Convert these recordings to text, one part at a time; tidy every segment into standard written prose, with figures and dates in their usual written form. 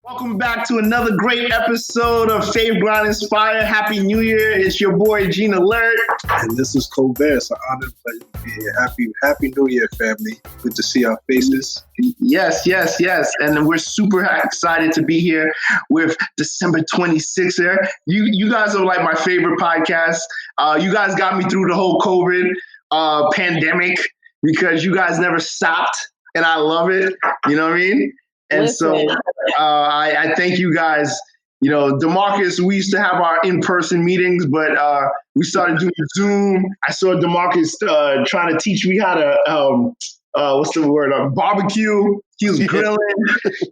Welcome back to another great episode of Faith, Grind, Inspire. Happy New Year. It's your boy, Gene Alert. And this is Colbert. It's an honor and pleasure to be here. Happy New Year, family. Good to see our faces. Yes. And we're super excited to be here with December 26th here. You guys are like my favorite podcast. You guys got me through the whole COVID pandemic because you guys never stopped. And I love it. You know what I mean? And so I thank you guys. You know, Damarcus, we used to have our in-person meetings, but we started doing Zoom. I saw Damarcus trying to teach me how to, barbecue. He was grilling.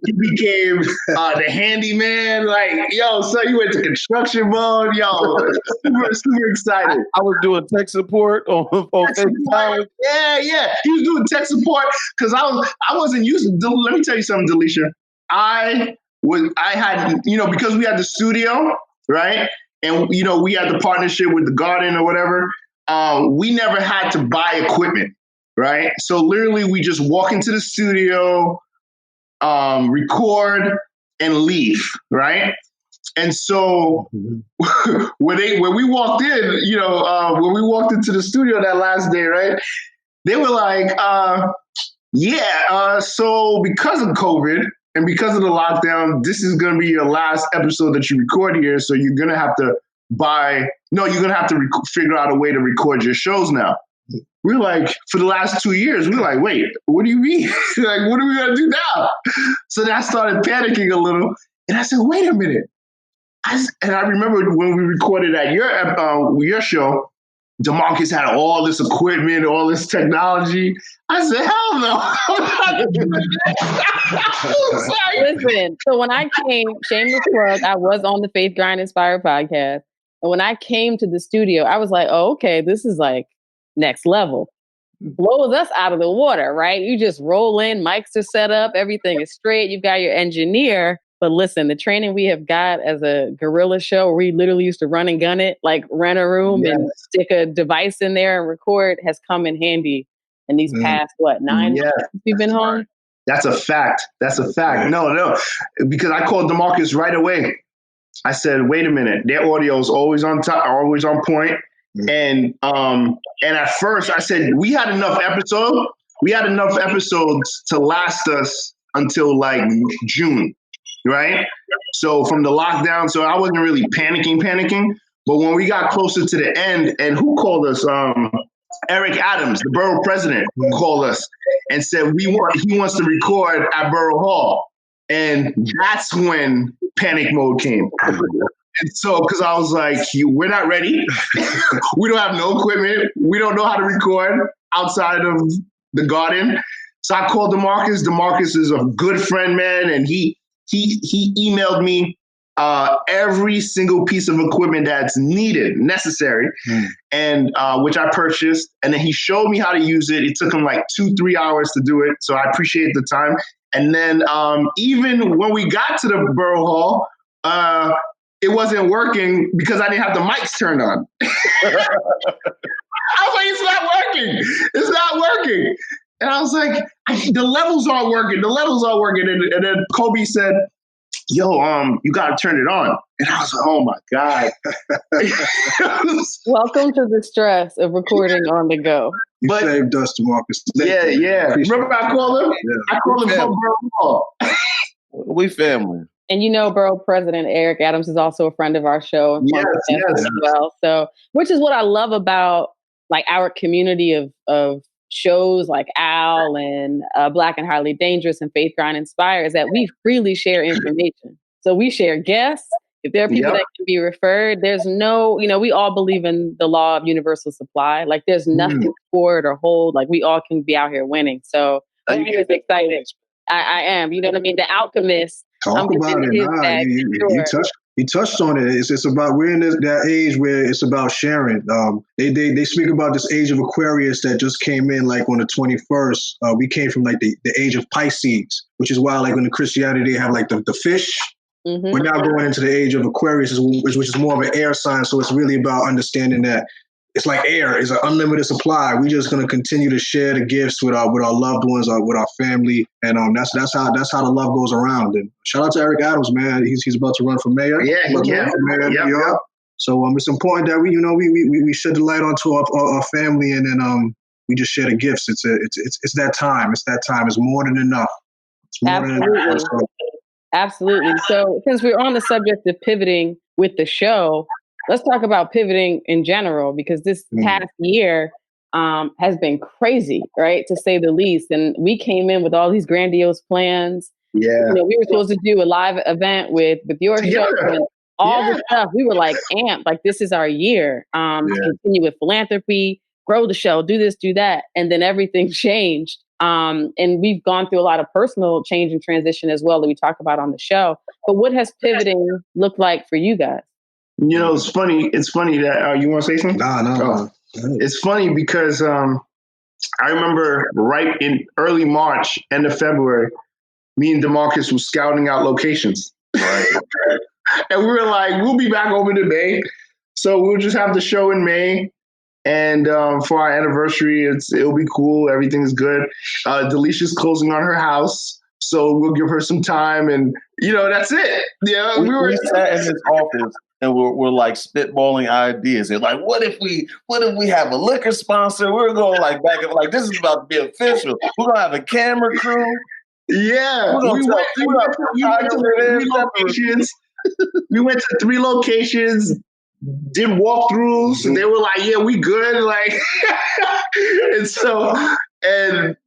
He became the handyman. Like, yo, so he went to construction mode. Yo, super excited. I was doing tech support on FaceTime. Yeah. He was doing tech support because I wasn't used to. Let me tell you something, Delisha. I had, because we had the studio, right? And, we had the partnership with the garden or whatever. We never had to buy equipment. Right. So literally we just walk into the studio, record and leave. Right. And so when we walked in, when we walked into the studio that last day, right, they were like, so because of COVID and because of the lockdown, this is going to be your last episode that you record here. So you're going to have to figure out a way to record your shows now. We're like, for the last 2 years, we're like, wait, what do you mean? Like, what are we going to do now? So then I started panicking a little. And I said, wait a minute. And I remember when we recorded at your show, Damarcus had all this equipment, all this technology. I said, hell no. Listen, so when I came, shameless plug, I was on the Faith, Grind, Inspire podcast. And when I came to the studio, I was like, oh, okay, this is like next level. Blows us out of the water, right? You just roll in, mics are set up, everything is straight. You've got your engineer. But listen, the training we have got as a guerrilla show where we literally used to run and gun it, like rent a room and stick a device in there and record has come in handy in these past, 9 months we've been home? That's a fact. No, because I called Damarcus right away. I said, wait a minute, their audio is always on top, always on point. And at first I said we had enough episodes to last us until like June, right? So from the lockdown, so I wasn't really panicking. But when we got closer to the end, and who called us? Eric Adams, the borough president, called us and said he wants to record at Borough Hall, and that's when panic mode came. And so, because I was like, we're not ready. We don't have no equipment. We don't know how to record outside of the garden. So I called Damarcus. Damarcus is a good friend, man. And he emailed me every single piece of equipment that's necessary, and which I purchased. And then he showed me how to use it. It took him like 2-3 hours to do it. So I appreciate the time. And then even when we got to the Borough Hall, it wasn't working because I didn't have the mics turned on. I was like, it's not working. And I was like, the levels aren't working. And then Kobe said, yo, you got to turn it on. And I was like, oh my God. Welcome to the stress of recording on the go. You saved us, Damarcus. Yeah. Remember I called him? Yeah. I called him from Borough Hall. We family. And Borough President Eric Adams is also a friend of our show. Yes. As well. So, which is what I love about like our community of shows like Al and Black and Highly Dangerous and Faith, Grind, Inspire is that we freely share information. So we share guests. If there are people that can be referred, there's no, we all believe in the law of universal supply. Like there's nothing to hoard or hold. Like we all can be out here winning. So I'm just excited. I am. You know what I mean? The Alchemist. Talk about it. You touched on it. It's about, we're in that age where it's about sharing. They speak about this age of Aquarius that just came in like on the 21st. We came from like the age of Pisces, which is why like when the Christianity they have like the fish. Mm-hmm. We're now going into the age of Aquarius, which is more of an air sign. So it's really about understanding that it's like air. It's an unlimited supply. We're just gonna continue to share the gifts with our loved ones, with our family, and that's how the love goes around. And shout out to Eric Adams, man. He's about to run for mayor. Yeah, for mayor in New York. So it's important that we shed the light onto our family, and then we just share the gifts. It's that time. It's that time. It's more than enough. It's more Absolutely. than enough. So, absolutely. So since we're on the subject of pivoting with the show, let's talk about pivoting in general, because this past year has been crazy, right? To say the least. And we came in with all these grandiose plans. Yeah. We were supposed to do a live event with your show and all the stuff. We were like amped, like this is our year. To continue with philanthropy, grow the show, do this, do that. And then everything changed. And we've gone through a lot of personal change and transition as well that we talk about on the show. But what has pivoting looked like for you guys? It's funny. It's funny that you want to say something? No. It's funny because I remember right in early March, end of February, me and Damarcus were scouting out locations. Right. And we were like, we'll be back over in May. So we'll just have the show in May. And for our anniversary, it'll be cool. Everything's good. Delisha's closing on her house. So we'll give her some time. And, that's it. Yeah, we sat in this office and we're like spitballing ideas. And like, what if we have a liquor sponsor? We're going like back and like, this is about to be official. We're going to have a camera crew. Yeah. We went to 3 locations, did walkthroughs, and they were like, yeah, we good. Like, and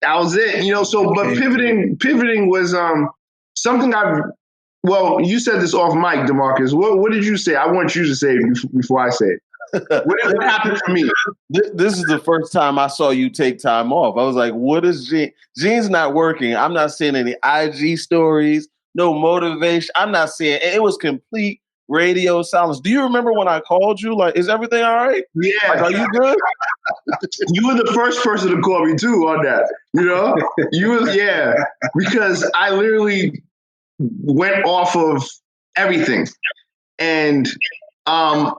that was it, so, but pivoting was something you said this off mic, Damarcus. What did you say? I want you to say it before I say it. What happened for me? This is the first time I saw you take time off. I was like, what is Gene? Gene's not working. I'm not seeing any IG stories, no motivation. I'm not seeing, it was complete radio silence. Do you remember when I called you? Like, is everything all right? Yeah. Like, are you good? You were the first person to call me too on that. Because I literally went off of everything. And I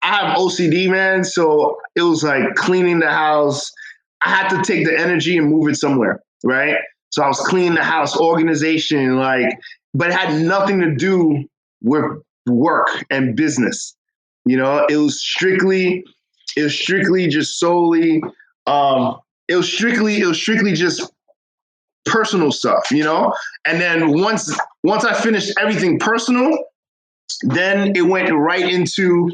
have OCD, man. So it was like cleaning the house. I had to take the energy and move it somewhere, right? So I was cleaning the house, organization, but it had nothing to do with work and business. It was strictly just solely, it was strictly just personal stuff, And then once I finished everything personal, then it went right into,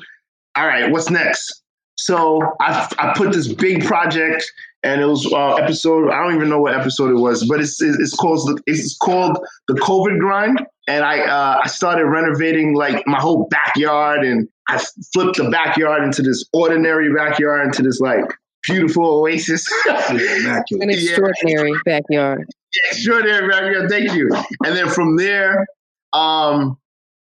all right, what's next? So I put this big project, and it was episode. I don't even know what episode it was, but it's called the COVID grind. And I started renovating like my whole backyard, and I flipped the backyard into this ordinary backyard into this like beautiful oasis. An extraordinary backyard. Extraordinary backyard. Thank you. And then from there,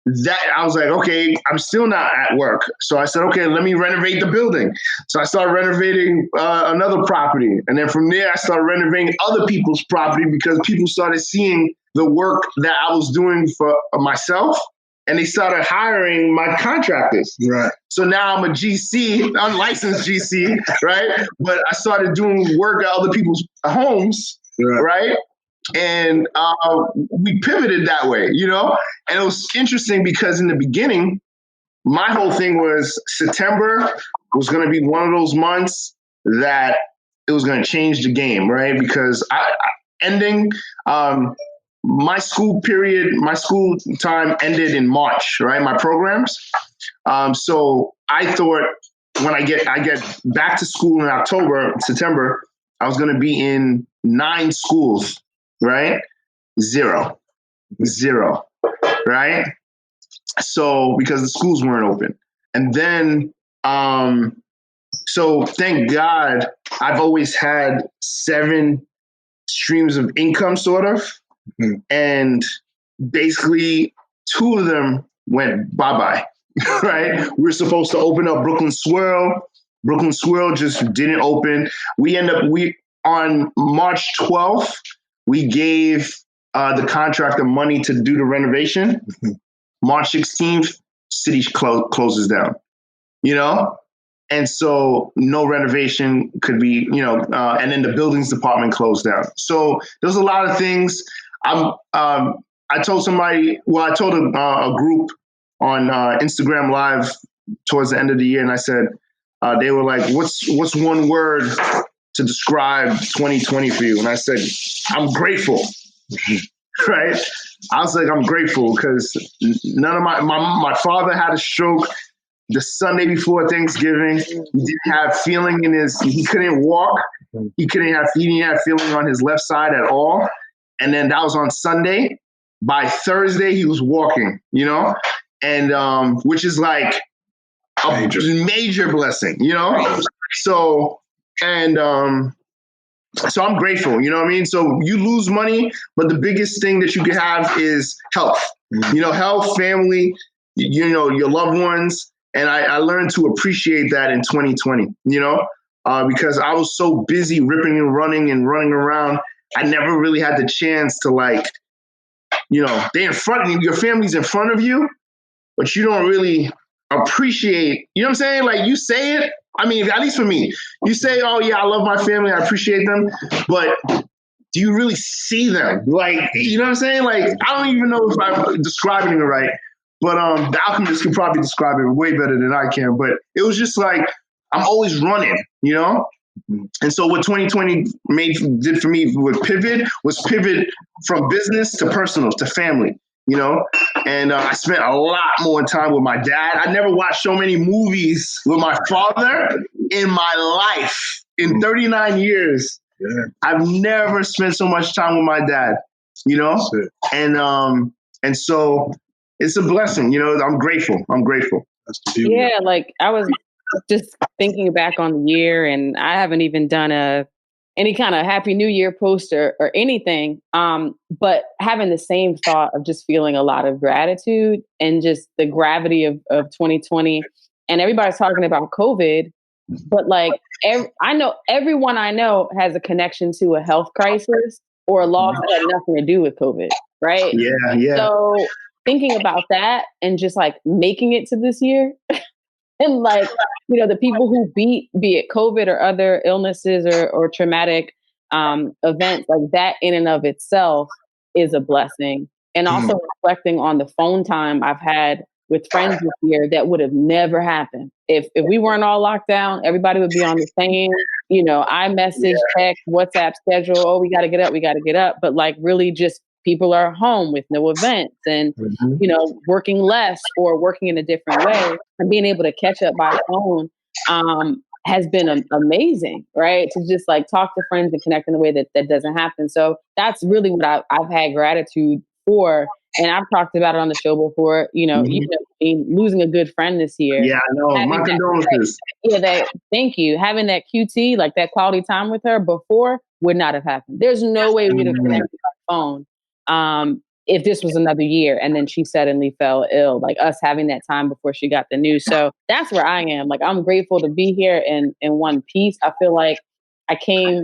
that I was like, okay, I'm still not at work. So I said, okay, let me renovate the building. So I started renovating another property. And then from there, I started renovating other people's property because people started seeing the work that I was doing for myself. And they started hiring my contractors. Right. So now I'm a GC, unlicensed GC, right? But I started doing work at other people's homes, right? And we pivoted that way, And it was interesting because in the beginning, my whole thing was September was going to be one of those months that it was going to change the game, right? Because my school time ended in March, right? My programs. So I thought when I get back to school in September, I was going to be in 9 schools. Right? Zero, right? So, because the schools weren't open. And then, so thank God, I've always had 7 streams of income, sort of. Mm-hmm. And basically 2 of them went bye-bye, right? We were supposed to open up Brooklyn Swirl. Brooklyn Swirl just didn't open. On March 12th, we gave the contractor money to do the renovation. March 16th, city closes down, And so no renovation could be, and then the buildings department closed down. So there's a lot of things. I told somebody, I told a group on Instagram Live towards the end of the year, and I said, they were like, what's one word to describe 2020 for you? And I said, I'm grateful, right? I was like, I'm grateful because none of my father had a stroke the Sunday before Thanksgiving. He didn't have feeling he couldn't walk. He didn't have feeling on his left side at all. And then that was on Sunday. By Thursday, he was walking, and which is like a major blessing, So, so I'm grateful, you know what I mean? So you lose money, but the biggest thing that you can have is health, health, family, your loved ones. And I learned to appreciate that in 2020, because I was so busy ripping and running around. I never really had the chance to they in front of you, your family's in front of you, but you don't really appreciate, you know what I'm saying? Like you say it, I mean, at least for me, you say, oh yeah, I love my family, I appreciate them, but do you really see them? Like, you know what I'm saying? Like, I don't even know if I'm describing it right, but the Alchemist can probably describe it way better than I can, but it was just like, I'm always running, And so what 2020 did for me with pivot from business to personal to family, and I spent a lot more time with my dad. I never watched so many movies with my father in my life. In 39 years, I've never spent so much time with my dad, and so it's a blessing, I'm grateful. That's the beauty. Yeah, like I was just thinking back on the year, and I haven't even done any kind of Happy New Year poster or anything. But having the same thought of just feeling a lot of gratitude and just the gravity of 2020. And everybody's talking about COVID, but like I know everyone I know has a connection to a health crisis or a loss that had nothing to do with COVID, right? Yeah. So thinking about that and just like making it to this year. And like, the people who be it COVID or other illnesses or traumatic events, like that in and of itself is a blessing. And also reflecting on the phone time I've had with friends this year that would have never happened. If we weren't all locked down, everybody would be on the same, iMessage, text, WhatsApp schedule. Oh, we got to get up. But like really just people are home with no events and, working less or working in a different way and being able to catch up by phone has been amazing, right? To just like talk to friends and connect in a way that doesn't happen. So that's really what I've had gratitude for. And I've talked about it on the show before, losing a good friend this year. Yeah, I know. My condolences. Thank you. Having that QT, like that quality time with her before would not have happened. There's no way we'd have connected by phone. If this was another year and then she suddenly fell ill, like us having that time before she got the news. So that's where I am. Like, I'm grateful to be here in one piece. I feel like I came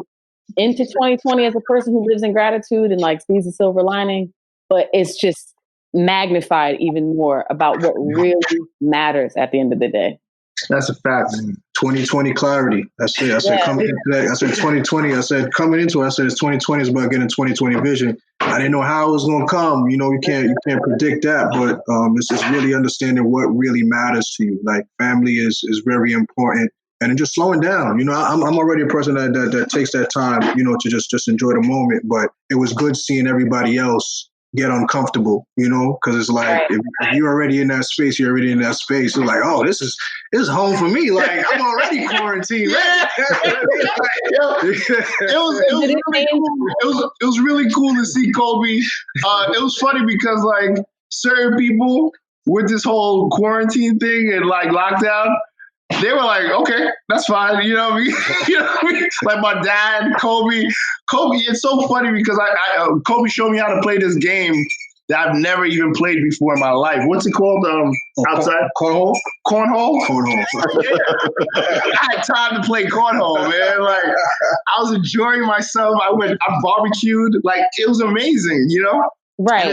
into 2020 as a person who lives in gratitude and like sees the silver lining, but it's just magnified even more about what really matters at the end of the day. That's a fact. 2020 clarity. That's it. I said coming into that. I said 2020. I said coming into it. I said it's 2020 is about getting 2020 vision. I didn't know how it was going to come. You can't predict that, but it's just really understanding what really matters to you. Like family is very important, and then just slowing down. I'm already a person that takes that time. To just enjoy the moment. But it was good seeing everybody else get uncomfortable, because it's like if you're already in that space, you're already in that space. It's like, oh, this is home for me. Like I'm already quarantined. It was really cool to see Kobe. It was funny because like certain people with this whole quarantine thing and like lockdown, they were like, okay, that's fine. You know what I mean? Like my dad, Kobe, it's so funny because Kobe showed me how to play this game that I've never even played before in my life. What's it called? Outside? Cornhole? Cornhole? Cornhole. I had time to play cornhole, man. Like I was enjoying myself. I barbecued. Like it was amazing, Right. I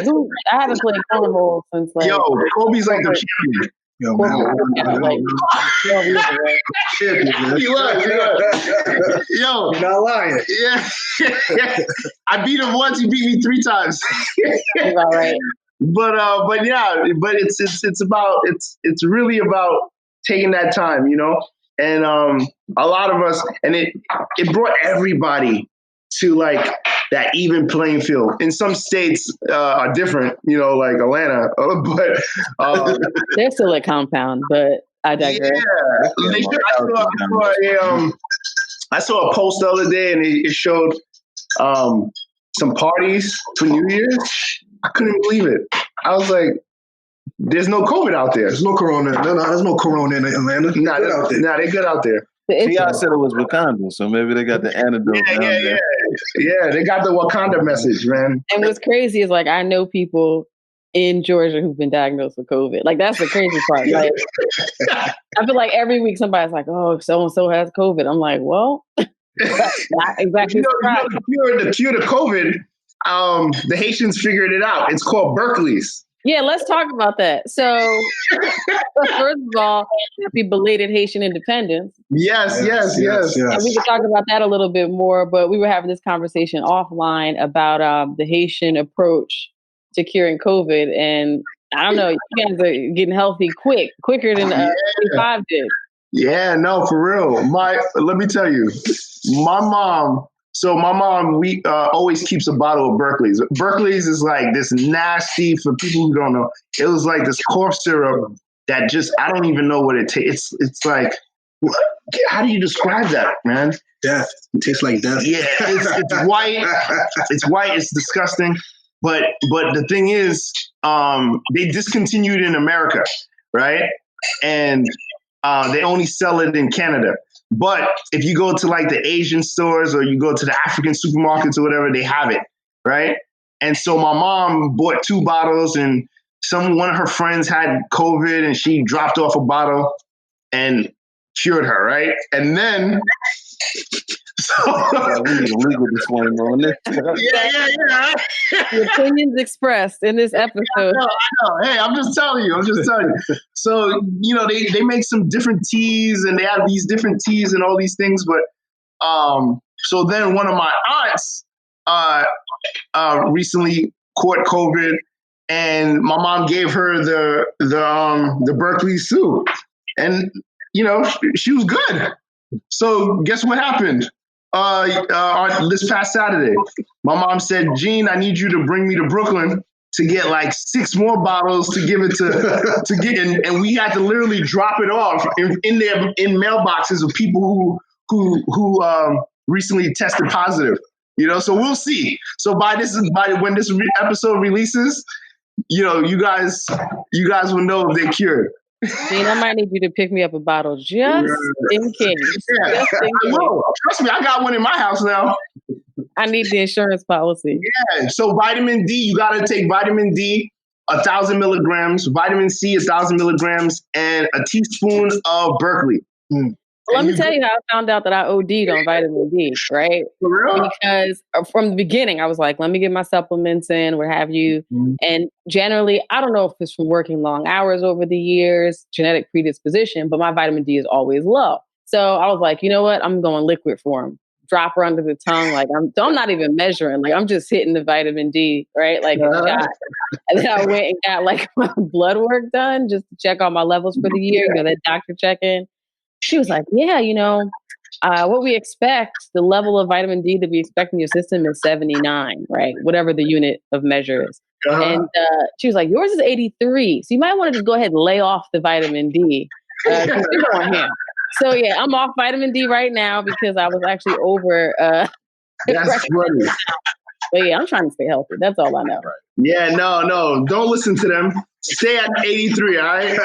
haven't played cornhole since like. Yo, Kobe's like the champion. Yo, man, like 12 years ago. He was. Yo, you're not lying. Yeah. I beat him once. He beat me 3 times. All right. But it's really about taking that time, you know, and a lot of us, and it brought everybody to like that even playing field. In some states are different, you know, like Atlanta, but they're still a compound. But I digress. Yeah, I saw a post the other day, and it showed some parties for New Year's. I couldn't believe it. I was like, "There's no COVID out there. There's no corona. No, there's no corona in Atlanta. They're good out there." T.I. said it was Wakanda, so maybe they got the antidote down there. Yeah, they got the Wakanda message, man. And what's crazy is like I know people in Georgia who've been diagnosed with COVID. Like that's the crazy part. Like I feel like every week somebody's like, "Oh, so and so has COVID." I'm like, "Well, not exactly." The cure to COVID. The Haitians figured it out. It's called Berkeley's. Yeah, let's talk about that. So, first of all, happy belated Haitian independence. Yes. And we can talk about that a little bit more, but we were having this conversation offline about the Haitian approach to curing COVID. And I don't know, you guys are getting healthy quicker than 25 did. Yeah, no, for real. Let me tell you, my mom, we always keeps a bottle of Berkeley's. Berkeley's is like this nasty, for people who don't know, it was like this cough syrup that just, I don't even know what it tastes. It's like, how do you describe that, man? Death. It tastes like death. Yeah, it's white. It's white. It's disgusting. But the thing is, they discontinued in America, right? And they only sell it in Canada. But if you go to like the Asian stores or you go to the African supermarkets or whatever, they have it, right? And so my mom bought 2 bottles, and one of her friends had COVID, and she dropped off a bottle and cured her, right? And then we need a legal disclaimer on this. Yeah. The opinions expressed in this episode. I know. Hey, I'm just telling you. So, you know, they make some different teas, and they have these different teas and all these things. But so then one of my aunts recently caught COVID, and my mom gave her the Berkeley soup, and you know she was good. So guess what happened? This past Saturday, my mom said, "Gene, I need you to bring me to Brooklyn to get like 6 more bottles to give it to get," and we had to literally drop it off in mailboxes of people who recently tested positive. You know, so we'll see. So by when this episode releases, you know, you guys will know if they're cured. Gene, I might need you to pick me up a bottle just in case. Yeah. Trust me, I got one in my house now. I need the insurance policy. Yeah. So vitamin D, you got to take vitamin D, 1,000 milligrams, vitamin C, 1,000 milligrams, and a teaspoon of Berkeley. Let me tell you how I found out that I OD'd on vitamin D, right? For real? Because from the beginning, I was like, let me get my supplements in, what have you. Mm-hmm. And generally, I don't know if it's from working long hours over the years, genetic predisposition, but my vitamin D is always low. So I was like, you know what? I'm going liquid form. Drop her under the tongue. Like I'm not even measuring. Like I'm just hitting the vitamin D, right? Like a shot. And then I went and got like my blood work done just to check all my levels for the year. You know, that doctor check-in. She was like, yeah, you know, what we expect, the level of vitamin D that we expect in your system is 79, right? Whatever the unit of measure is. Uh-huh. And she was like, yours is 83. So you might want to just go ahead and lay off the vitamin D. You're on him. So yeah, I'm off vitamin D right now because I was actually over. That's funny. But yeah, I'm trying to stay healthy. That's all I know. Yeah, no, don't listen to them. Stay at 83, all right?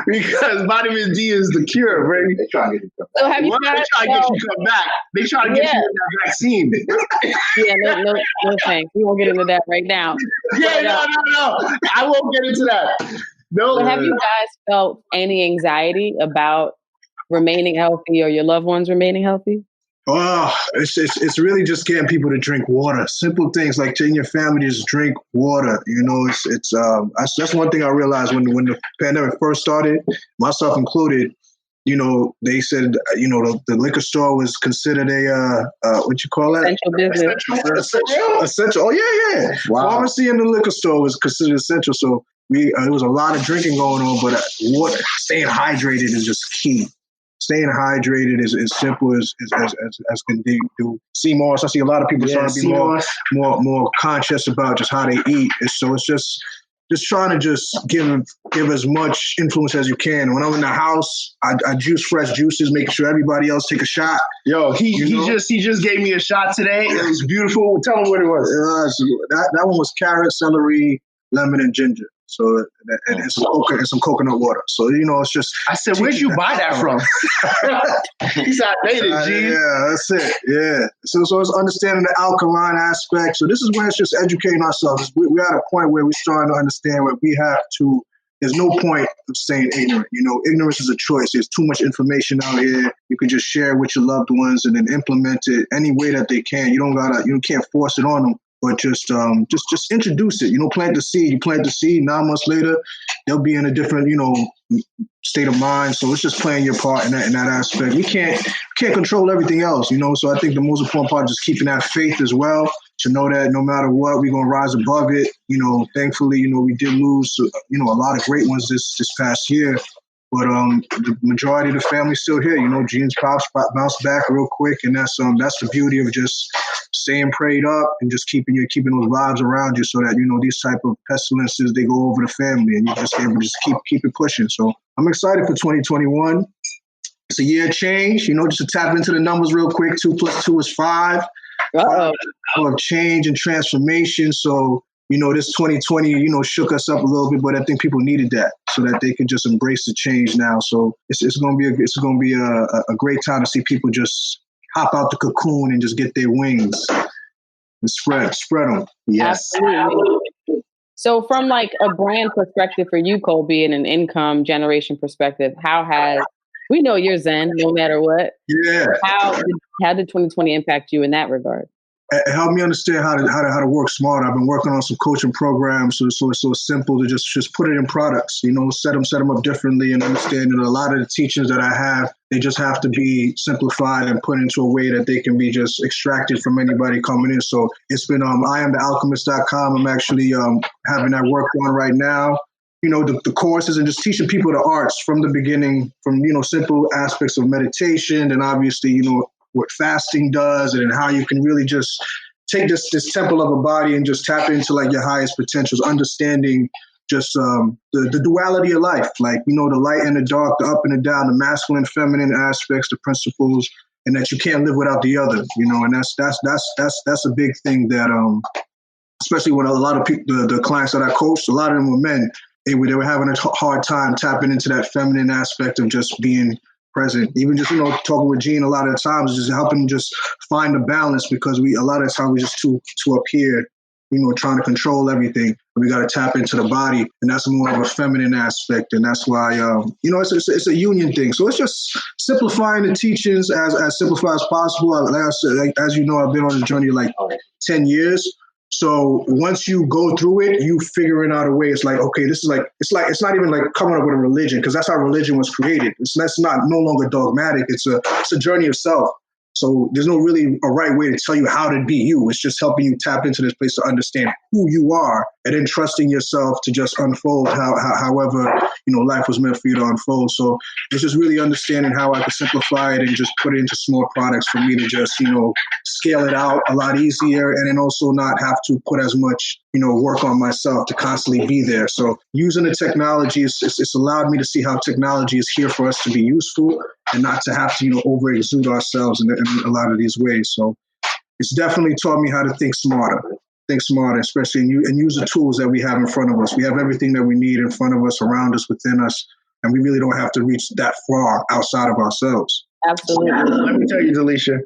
because vitamin D is the cure, right? So have you they try to get you to come back. They try to get you in that vaccine. Yeah, no thanks. We won't get into that right now. Yeah, no. I won't get into that. No. But have you guys felt any anxiety about remaining healthy or your loved ones remaining healthy? Oh, it's really just getting people to drink water. Simple things like telling your family just drink water. You know, that's one thing I realized when the pandemic first started, myself included. You know, they said, you know, the liquor store was considered a what you call that? Essential business. Essential. Oh yeah. Wow. Pharmacy and the liquor store was considered essential. So there was a lot of drinking going on, but staying hydrated is just key. Staying hydrated is as simple as can do. I see a lot of people starting to be more conscious about just how they eat. So it's just trying to just give as much influence as you can. When I'm in the house, I juice fresh juices, making sure everybody else take a shot. Yo, he just gave me a shot today. It was beautiful. Tell him what it was. That one was carrot, celery, lemon, and ginger. So and some coconut water. So you know, it's just. I said, where'd you buy that from? He's outdated, G. Yeah, that's it. Yeah. So it's understanding the alkaline aspect. So this is where it's just educating ourselves. We're at a point where we're starting to understand what we have to. There's no point of staying ignorant. You know, ignorance is a choice. There's too much information out here. You can just share with your loved ones and then implement it any way that they can. You can't force it on them. But just introduce it. You know, plant the seed. You plant the seed. 9 months later, they'll be in a different, you know, state of mind. So it's just playing your part in that aspect. We can't control everything else, you know. So I think the most important part is just keeping that faith as well. To know that no matter what, we're gonna rise above it. You know, thankfully, you know, we did lose, you know, a lot of great ones this past year. But the majority of the family's still here. You know, genes bounce back real quick, and that's the beauty of just staying prayed up and just keeping those vibes around you, so that you know these type of pestilences, they go over the family, and you're just able to just keep it pushing. So I'm excited for 2021. It's a year of change. You know, just to tap into the numbers real quick. 2 + 2 is 5. Of change and transformation. So. You know, this 2020, you know, shook us up a little bit, but I think people needed that so that they could just embrace the change now. So it's going to be a great time to see people just hop out the cocoon and just get their wings and spread them. Yes. Absolutely. So from like a brand perspective for you, Colby, and an income generation perspective, we know you're Zen no matter what. Yeah. How did 2020 impact you in that regard? It helped me understand how to work smarter. I've been working on some coaching programs, so it's so simple to just put it in products. You know, set them up differently, and understanding a lot of the teachings that I have, they just have to be simplified and put into a way that they can be just extracted from anybody coming in. So it's been IamTheAlchemist.com. I'm actually having that work on right now. You know, the courses and just teaching people the arts from the beginning, from you know simple aspects of meditation, and obviously you know. What fasting does, and how you can really just take this temple of a body and just tap into like your highest potentials, understanding just the duality of life, like, you know, the light and the dark, the up and the down, the masculine, feminine aspects, the principles, and that you can't live without the other, you know, and that's a big thing that, especially when a lot of people, the clients that I coached, a lot of them were men, they were having a hard time tapping into that feminine aspect of just being present. Even just, you know, talking with Gene a lot of the times, just helping just find a balance, because a lot of the time we're just too up here, you know, trying to control everything. We got to tap into the body, and that's more of a feminine aspect. And that's why, you know, it's a union thing. So it's just simplifying the teachings as simplified as possible. Like I said, as you know, I've been on the journey like 10 years. So once you go through it, you figuring out a way. It's like, okay, this is like, it's not even like coming up with a religion, because that's how religion was created. That's no longer dogmatic. It's a journey of self. So there's no really a right way to tell you how to be you. It's just helping you tap into this place to understand who you are, and then trusting yourself to just unfold however, you know, life was meant for you to unfold. So it's just really understanding how I can simplify it and just put it into small products for me to just, you know, scale it out a lot easier, and then also not have to put as much, you know, work on myself to constantly be there. So using the technology, it's allowed me to see how technology is here for us to be useful, and not to have to, you know, over exude ourselves in a lot of these ways. So it's definitely taught me how to think smarter, especially and use the tools that we have in front of us. We have everything that we need in front of us, around us, within us, and we really don't have to reach that far outside of ourselves. Absolutely. Let me tell you, Delisha,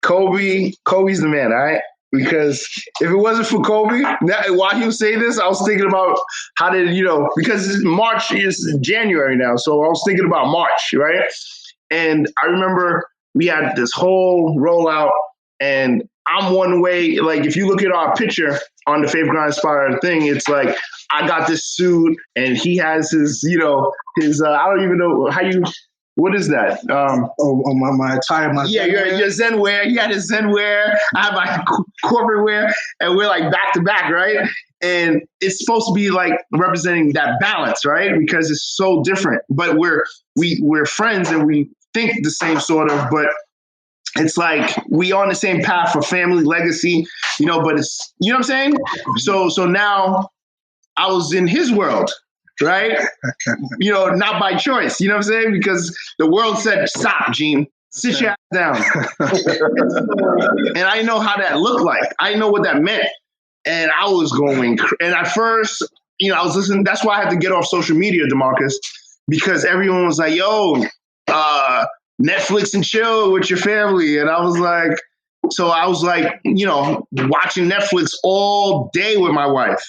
Kobe's the man, all right? Because if it wasn't for Kobe, while he was saying this, I was thinking about how did, you know, because March is January now. So I was thinking about March, right? And I remember we had this whole rollout, and I'm one way. Like, if you look at our picture on the Faith Grind Inspired thing, it's like I got this suit, and he has his, I don't even know how you. What is that? My attire, your Zen wear. He had his Zen wear. I have my corporate wear, and we're like back to back, right? And it's supposed to be like representing that balance, right? Because it's so different, but we're friends and we think the same sort of, but it's like we on the same path for family legacy, but it's, you know what I'm saying? So now I was in his world, right? Not by choice, you know what I'm saying? Because the world said, stop, Gene, sit your ass down. And I know how that looked like. I know what that meant. And I was going, and at first, I was listening. That's why I had to get off social media, Damarcus, because everyone was like, yo, Netflix and chill with your family. And I was like, watching Netflix all day with my wife,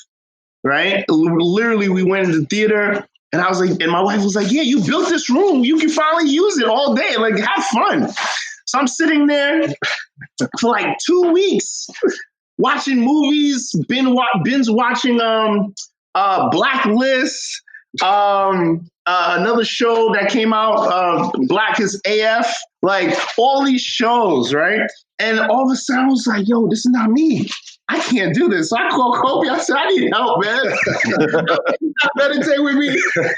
right? Literally, we went into the theater, and I was like, and my wife was like, yeah, you built this room. You can finally use it all day. Like, have fun. So I'm sitting there for like 2 weeks, watching movies, binge watching Blacklist, another show that came out, Black is AF, like all these shows, right? And all of a sudden I was like, yo, this is not me. I can't do this. So I called Kobe. I said, I need help, man. You gotta meditate with me.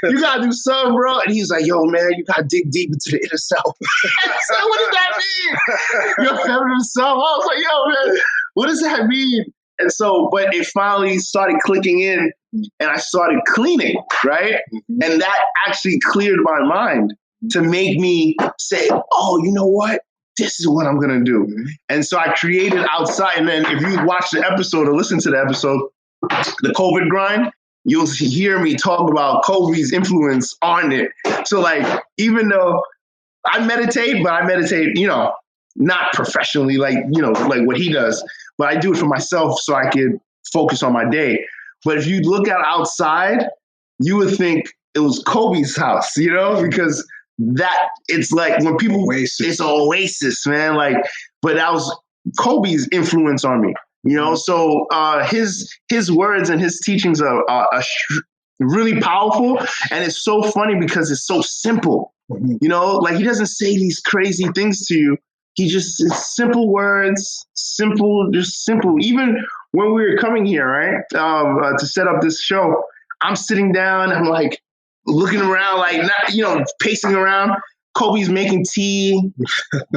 You gotta do something, bro. And he's like, yo, man, you gotta dig deep into the inner self. I said, what does that mean? Your feminine self. I was like, yo, man, what does that mean? And so, but it finally started clicking in, and I started cleaning, right? And that actually cleared my mind to make me say, oh, you know what? This is what I'm going to do. And so I created outside. And then if you watch the episode or listen to the episode, the COVID grind, you'll hear me talk about Kobe's influence on it. So like, even though I meditate, but I meditate, not professionally, like what he does, but I do it for myself so I can focus on my day. But if you look at outside, you would think it was Kobe's house, because that it's like when people, it's an oasis, man. Like, but that was Kobe's influence on me, So his words and his teachings are really powerful, and it's so funny because it's so simple. Like he doesn't say these crazy things to you. He just, it's simple words, just simple. Even when we were coming here, right, to set up this show, I'm sitting down, I'm like looking around, like not, pacing around. Kobe's making tea,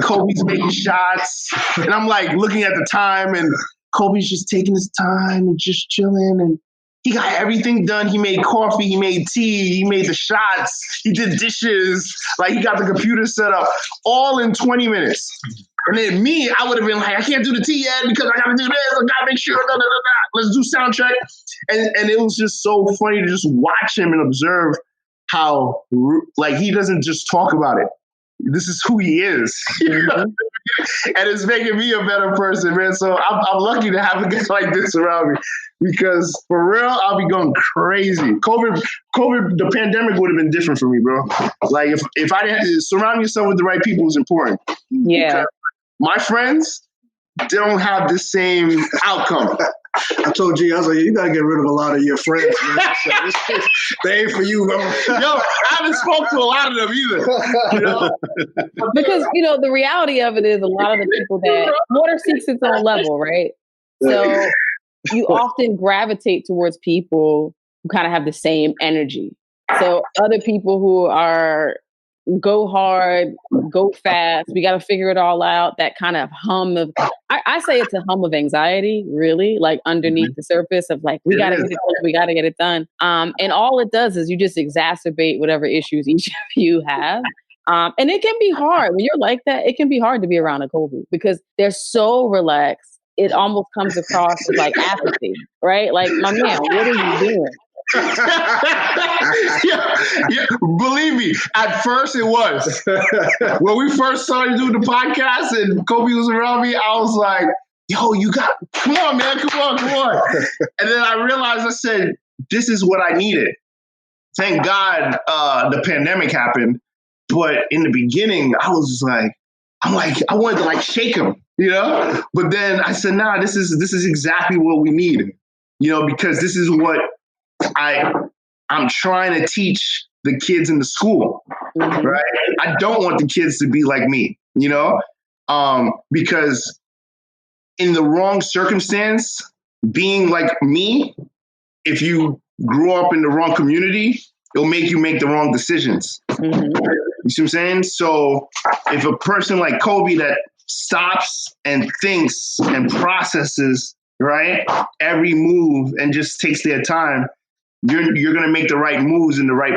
Kobe's making shots, and I'm like looking at the time, and Kobe's just taking his time and just chilling, and he got everything done. He made coffee, he made tea, he made the shots, he did dishes, like he got the computer set up all in 20 minutes. And then me, I would have been like, I can't do the tea yet because I gotta do this, I gotta make sure, let's do sound check. And it was just so funny to just watch him and observe how, like, he doesn't just talk about it. This is who he is. And it's making me a better person, man. So I'm lucky to have a guy like this around me, because for real, I'll be going crazy. COVID, the pandemic would have been different for me, bro. Like if I didn't surround yourself with the right people is important. Yeah. Because my friends don't have the same outcome. I told G, I was like, you gotta get rid of a lot of your friends, man. They ain't for you, bro. Yo, I haven't spoke to a lot of them either. Because the reality of it is a lot of the people that water seeks its own level, right? So you often gravitate towards people who kind of have the same energy. So other people who are go hard, go fast, we got to figure it all out. That kind of hum of, I say it's a hum of anxiety, really, like underneath the surface of like, we got to get it done, we got to get it done. And all it does is you just exacerbate whatever issues each of you have. And it can be hard when you're like that. It can be hard to be around a Kobe because they're so relaxed. It almost comes across as like apathy, right? Like, my man, what are you doing? yeah, believe me, at first it was. When we first started doing the podcast and Kobe was around me, I was like, yo, come on, man, come on. And then I realized, I said, this is what I needed. Thank God the pandemic happened. But in the beginning, I was like, I'm like, I wanted to like shake him, you know? But then I said, nah, this is exactly what we need, you know, because this is what I'm trying to teach the kids in the school, right? I don't want the kids to be like me, you know? Because in the wrong circumstance, being like me, if you grew up in the wrong community, it'll make you make the wrong decisions. You see what I'm saying? So if a person like Kobe that stops and thinks and processes, right, every move and just takes their time, you're gonna make the right moves and the right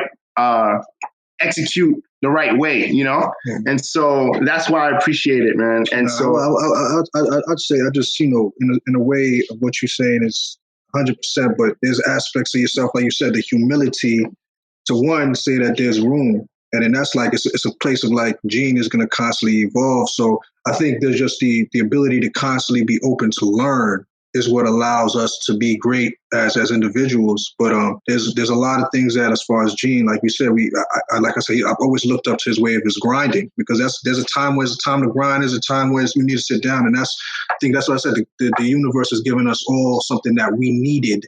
execute the right way, you know? And so that's why I appreciate it, man. And so I'd say I just, you know, in a way of what you're saying is 100%, but there's aspects of yourself, like you said, the humility to one, say that there's room. And then that's like, it's a place of like, Gene is going to constantly evolve. So I think there's just the ability to constantly be open to learn is what allows us to be great as individuals. But there's a lot of things that, as far as Gene, like we said, I've always looked up to his way of his grinding, because there's a time where it's a time to grind, there's a time where you need to sit down, and I think that's what I said. The universe has given us all something that we needed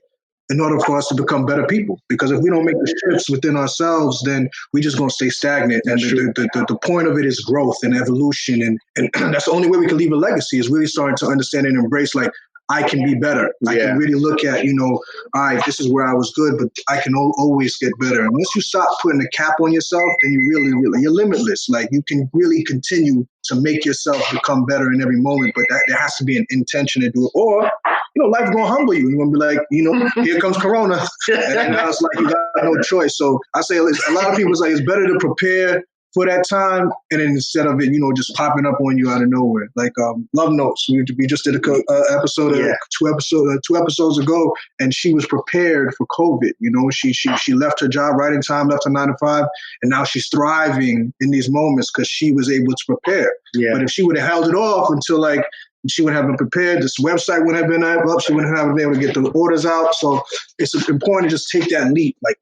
in order for us to become better people. Because if we don't make the shifts within ourselves, then we're just going to stay stagnant. And the point of it is growth and evolution, and that's the only way we can leave a legacy, is really starting to understand and embrace, like, I can be better. I can really look at, you know, all right, this is where I was good, but I can always get better. And once you stop putting a cap on yourself, then you're limitless. Like, you can really continue to make yourself become better in every moment, but there has to be an intention to do it. Or, you know, life's going to humble you. You're going to be like, you know, here comes Corona. And now it's like you got no choice. So I say, a lot of people say it's better to prepare for that time, and then instead of it, you know, just popping up on you out of nowhere. Like Love Notes, we just did a episode, two episodes ago, and she was prepared for COVID. You know, she left her job right in time, left her 9 to 5, and now she's thriving in these moments because she was able to prepare. But if she would have held it off until like, she wouldn't have been prepared. This website wouldn't have been up. She wouldn't have been able to get the orders out. So it's important to just take that leap. Like,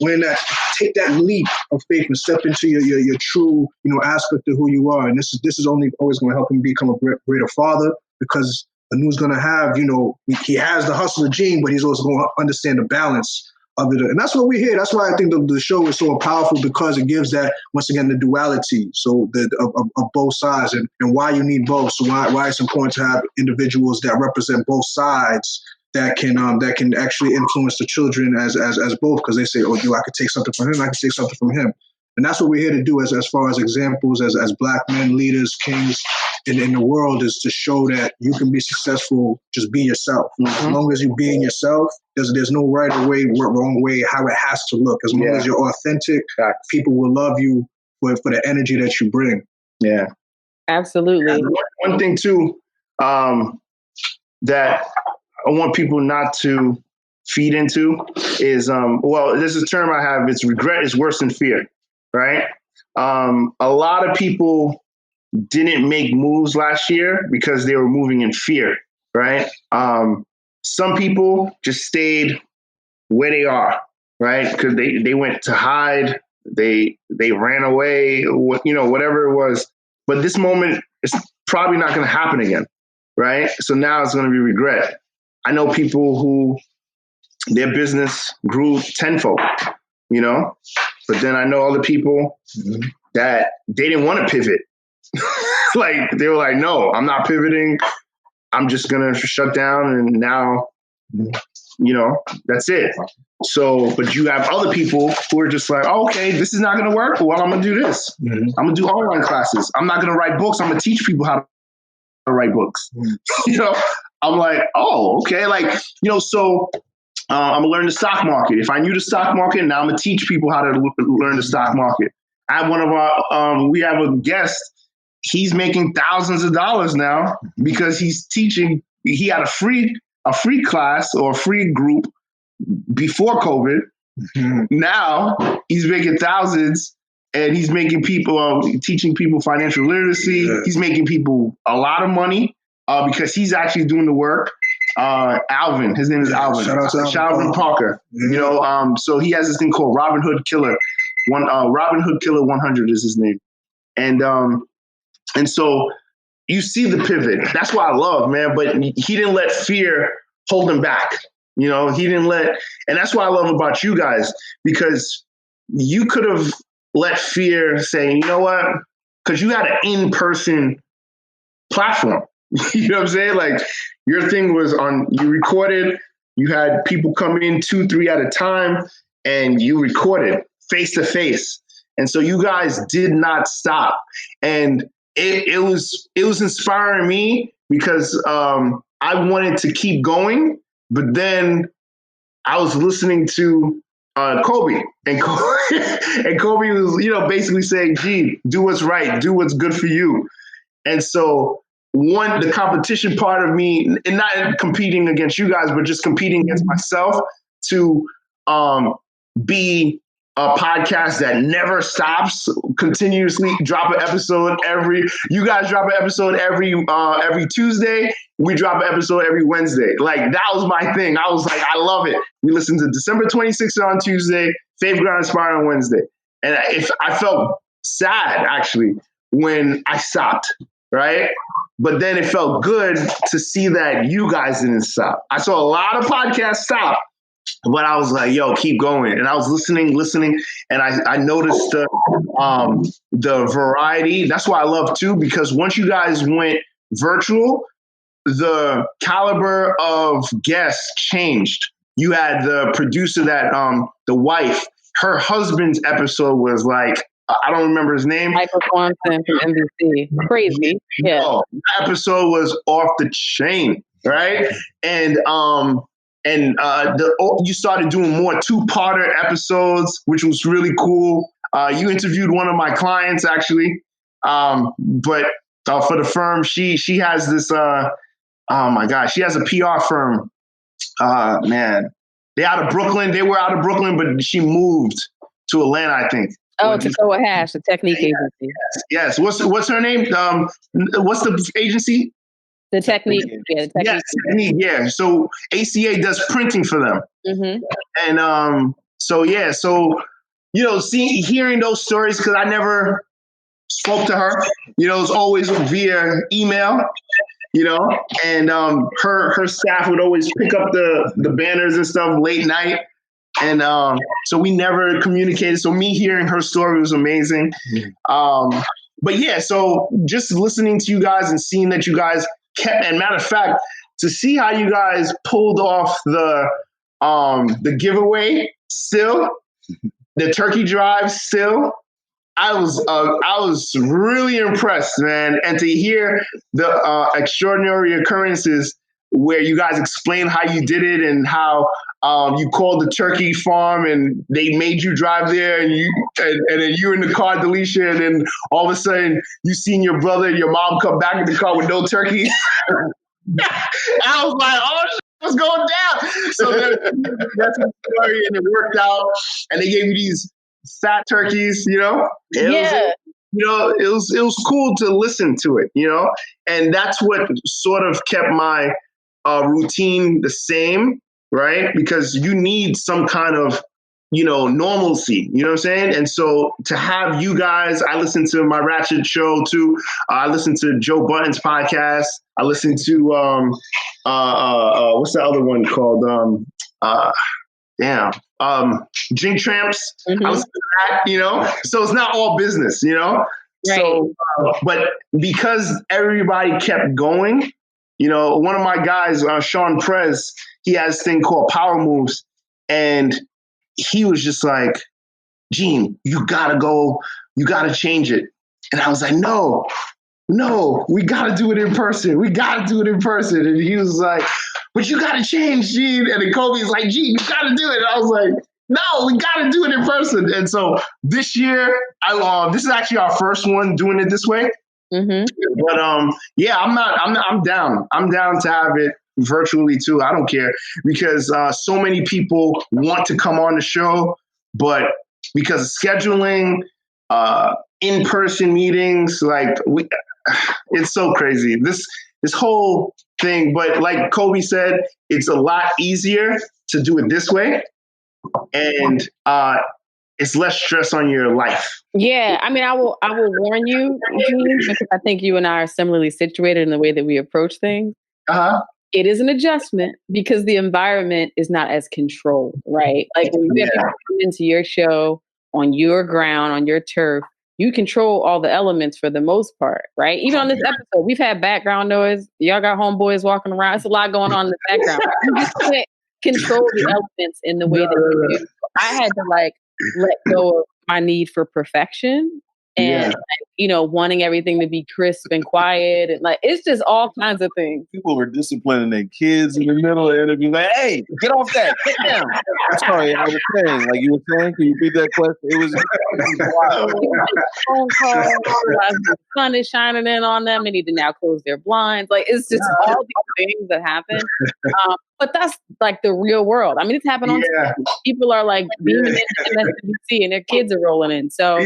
take that leap of faith and step into your true, you know, aspect of who you are. And this is only always going to help him become a greater father, because Anu's going to have, you know, he has the hustler gene, but he's also going to understand the balance of it. And that's what we hear. That's why I think the show is so powerful, because it gives that, once again, the duality. So of both sides, and why you need both. So why it's important to have individuals that represent both sides that can actually influence the children as both, because they say, oh, I could take something from him, I could take something from him. And that's what we're here to do as far as examples, as Black men, leaders, kings in the world, is to show that you can be successful, just be yourself. As long as you being yourself, there's no right way, wrong way, how it has to look. As long as you're authentic, people will love you for the energy that you bring. Yeah. Absolutely. And one thing too, that I want people not to feed into is, there's a term I have, it's regret is worse than fear. Right? A lot of people didn't make moves last year because they were moving in fear, right? Some people just stayed where they are, right? Because they went to hide, they ran away, you know, whatever it was. But this moment is probably not going to happen again, right? So now it's going to be regret. I know people who their business grew tenfold, you know? But then I know other people that they didn't want to pivot. Like, they were like, no, I'm not pivoting. I'm just going to shut down. And now, you know, that's it. So, but you have other people who are just like, oh, okay, this is not going to work. Well, I'm going to do this. I'm going to do online classes. I'm not going to write books. I'm going to teach people how to write books. You know, I'm like, oh, okay. Like, you know, so I'm going to learn the stock market. If I knew the stock market, now I'm going to teach people how to learn the stock market. I have one of our, we have a guest. He's making thousands of dollars now because he's teaching. He had a free class or a free group before COVID. Now he's making thousands, and he's making people, teaching people financial literacy. He's making people a lot of money because he's actually doing the work. Alvin, his name is Alvin. Shout out to Parker. You know, so he has this thing called Robin Hood Killer. Robin Hood Killer 100 is his name, and so you see the pivot. That's what I love, man. But he didn't let fear hold him back. You know, he didn't let, and that's what I love about you guys, because you could have let fear say, you know what? Because you had an in-person platform. You know what I'm saying? Like, your thing was you recorded, you had people come in 2-3 at a time, and you recorded face to face. And so you guys did not stop. And it was inspiring me, because I wanted to keep going, but then I was listening to Kobe, and Kobe was, you know, basically saying, "Gee, do what's right, do what's good for you." And so the competition part of me, and not competing against you guys, but just competing against myself to be a podcast that never stops, continuously drop an episode you guys drop an episode every Tuesday. We drop an episode every Wednesday. Like, that was my thing. I was like, I love it. We listened to December 26th on Tuesday, Faith Ground Inspired on Wednesday. And I felt sad, actually, when I stopped, right? But then it felt good to see that you guys didn't stop. I saw a lot of podcasts stop, but I was like, yo, keep going. And I was listening, and I noticed the variety. That's what I love too, because once you guys went virtual, the caliber of guests changed. You had the producer that the wife, her husband's episode was like, I don't remember his name. Michael Swanson from NBC. Crazy. Yeah. No, that episode was off the chain, right? And you started doing more 2-parter episodes, which was really cool. You interviewed one of my clients, actually, but for the firm, she has this. Oh my gosh, she has a PR firm. Man, they're out of Brooklyn. They were out of Brooklyn, but she moved to Atlanta, I think. Oh, Takoa Hash, the Technique agency. Yes. What's her name? What's the agency? The Technique. Yeah, the Technique. Yes, Technique. Yeah. So ACA does printing for them. Mm-hmm. And so you know, hearing those stories, because I never spoke to her. You know, it's always via email. You know, and her staff would always pick up the banners and stuff late night. And so we never communicated. So me hearing her story was amazing. But yeah, so just listening to you guys and seeing that you guys kept, and matter of fact, to see how you guys pulled off the giveaway still, the turkey drive still, I was really impressed, man. And to hear the extraordinary occurrences where you guys explain how you did it, and how you called the turkey farm and they made you drive there, and then you're in the car, Delisha, and then all of a sudden you seen your brother and your mom come back in the car with no turkey. I was like, oh shit, what's going down? So that's the story, and it worked out, and they gave you these fat turkeys, you know? It was cool to listen to it, you know? And that's what sort of kept my routine the same, right? Because you need some kind of, you know, normalcy, you know what I'm saying? And so to have you guys, I listen to my Ratchet show too. I listen to Joe Budden's podcast. I listen to, what's the other one called? Drink Tramps. Mm-hmm. I listen to that, you know? So it's not all business, you know? Right. So, but because everybody kept going, you know, one of my guys, Sean Prez, he has this thing called Power Moves. And he was just like, Gene, you gotta go, you gotta change it. And I was like, no, we gotta do it in person. We gotta do it in person. And he was like, but you gotta change, Gene. And then Kobe's like, Gene, you gotta do it. And I was like, no, we gotta do it in person. And so this year, this is actually our first one doing it this way. Mm-hmm. But yeah, I'm down. I'm down to have it virtually too. I don't care, because so many people want to come on the show, but because of scheduling, in-person meetings, like it's so crazy. This whole thing, but like Kobe said, it's a lot easier to do it this way. And it's less stress on your life. Yeah, I mean, I will warn you, Gene, because I think you and I are similarly situated in the way that we approach things. It is an adjustment because the environment is not as controlled, right? Like when you have to come into your show on your ground, on your turf, you control all the elements for the most part, right? Even on this episode, we've had background noise. Y'all got homeboys walking around. It's a lot going on in the background. You just can't control the elements in the way that you do. I had to like let go of my need for perfection and wanting everything to be crisp and quiet, and like it's just all kinds of things. People were disciplining their kids in the middle of the interview, like, "Hey, get off that, sit down." Sorry, I was saying, like you were saying, can you repeat that question? It was wild. Phone calls, the sun is shining in on them. They need to now close their blinds. Like it's just all these things that happen. But that's like the real world. I mean, it's happened on TV. People are like beaming into MSNBC and their kids are rolling in. So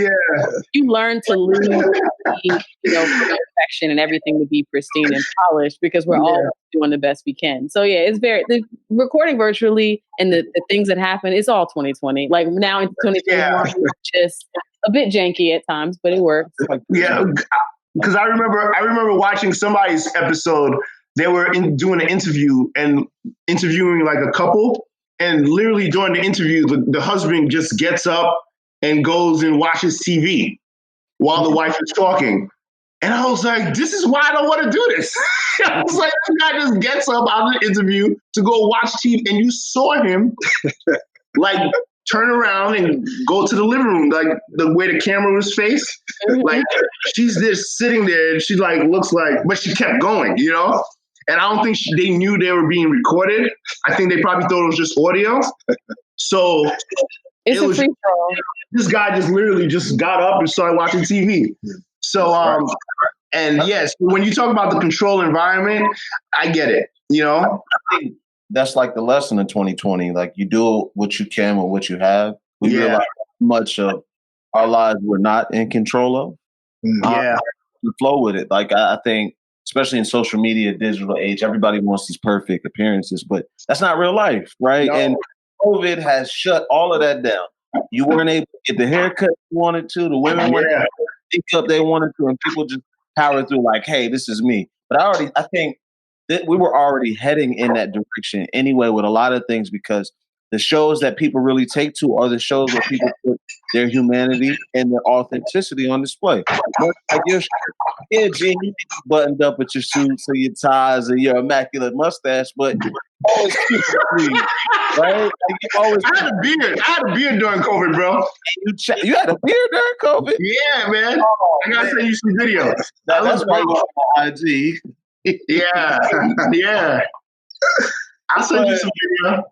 you learn to lose perfection and everything to be pristine and polished because we're all doing the best we can. So it's the recording virtually and the things that happen, it's all 2020. Like now in 2021, it's just a bit janky at times, but it works. Because I remember watching somebody's episode. They were doing an interview and interviewing like a couple, and literally during the interview, the husband just gets up and goes and watches TV while the wife is talking. And I was like, this is why I don't want to do this. I was like, this guy just gets up out of the interview to go watch TV, and you saw him like turn around and go to the living room, like the way the camera was faced. Like she's just sitting there and she like looks like, but she kept going, And I don't think they knew they were being recorded. I think they probably thought it was just audio. So it's a free throw. This guy just literally just got up and started watching TV. So, and yes, when you talk about the controlled environment, I get it, I think that's like the lesson in 2020. Like you do what you can with what you have. We realize how much of our lives we're not in control of. You flow with it. Like I think, especially in social media, digital age, everybody wants these perfect appearances, but that's not real life, right? No. And COVID has shut all of that down. You weren't able to get the haircut you wanted to. The women weren't able to pick up they wanted to, and people just powered through like, hey, this is me. But I think that we were already heading in that direction anyway with a lot of things, because the shows that people really take to are the shows where people put their humanity and their authenticity on display. Like Gene, you buttoned up with your suits and your ties and your immaculate mustache, but always keep it clean, right? Like I had a beard during COVID, bro. You had a beard during COVID? Yeah, man. I gotta send you some videos. That's why you on IG. Yeah. I'll send you some videos.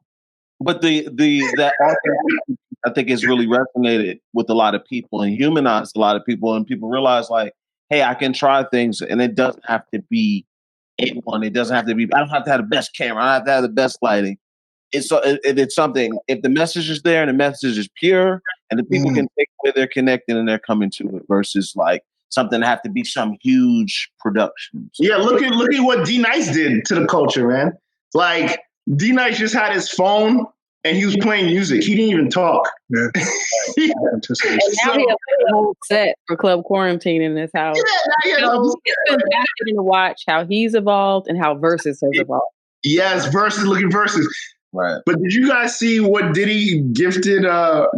But that authenticity, I think, has really resonated with a lot of people and humanized a lot of people, and people realize like, hey, I can try things, and it doesn't have to be A1. It doesn't have to be. I don't have to have the best camera. I don't have to have the best lighting. It's something. If the message is there and the message is pure, and the people can take where they're connected and they're coming to it, versus like something that have to be some huge production. Yeah, look at what D-Nice did to the culture, man. Like. D-Nice just had his phone and he was playing music. He didn't even talk. Yeah. And now he has a whole set for Club Quarantine in his house. It's been fascinating to watch how he's evolved and how Versus has evolved. Yes, looking Versus. Right. But did you guys see what Diddy gifted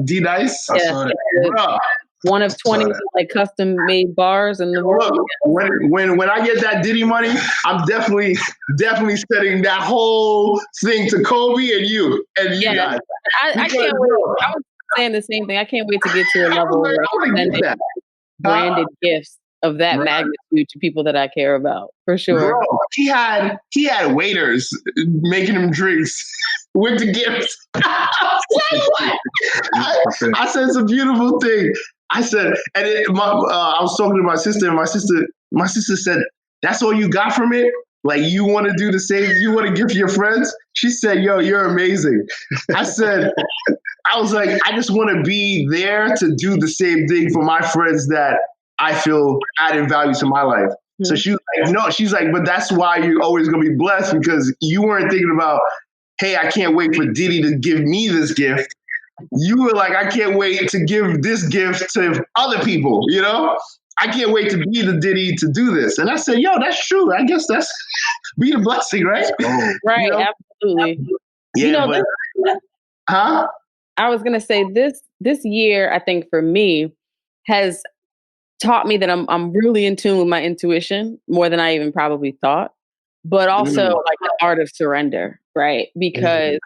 D-Nice? I saw that. One of 20 like custom made bars in the world. When I get that Diddy money, I'm definitely sending that whole thing to Kobe and you guys. I can't wait. I was saying the same thing. I can't wait to get to a level where I'm sending branded gifts of that magnitude to people that I care about, for sure. Bro, he had waiters making him drinks with the gifts. I said it's a beautiful thing. I said, and I was talking to my sister, and my sister said, "That's all you got from it? Like you want to do the same? You want to give your friends?" She said, "Yo, you're amazing." I was like, I just want to be there to do the same thing for my friends that I feel added value to my life. Mm-hmm. So she was like, no, she's like, but that's why you're always gonna be blessed, because you weren't thinking about, hey, I can't wait for Diddy to give me this gift. you were like, I can't wait to give this gift to other people, you know? I can't wait to be the Diddy to do this. And I said, yo, that's true. I guess that's be the blessing, right? Right, you know? absolutely. Yeah, but huh? I was gonna say this year, I think for me, has taught me that I'm really in tune with my intuition more than I even probably thought. But also like the art of surrender, right? Because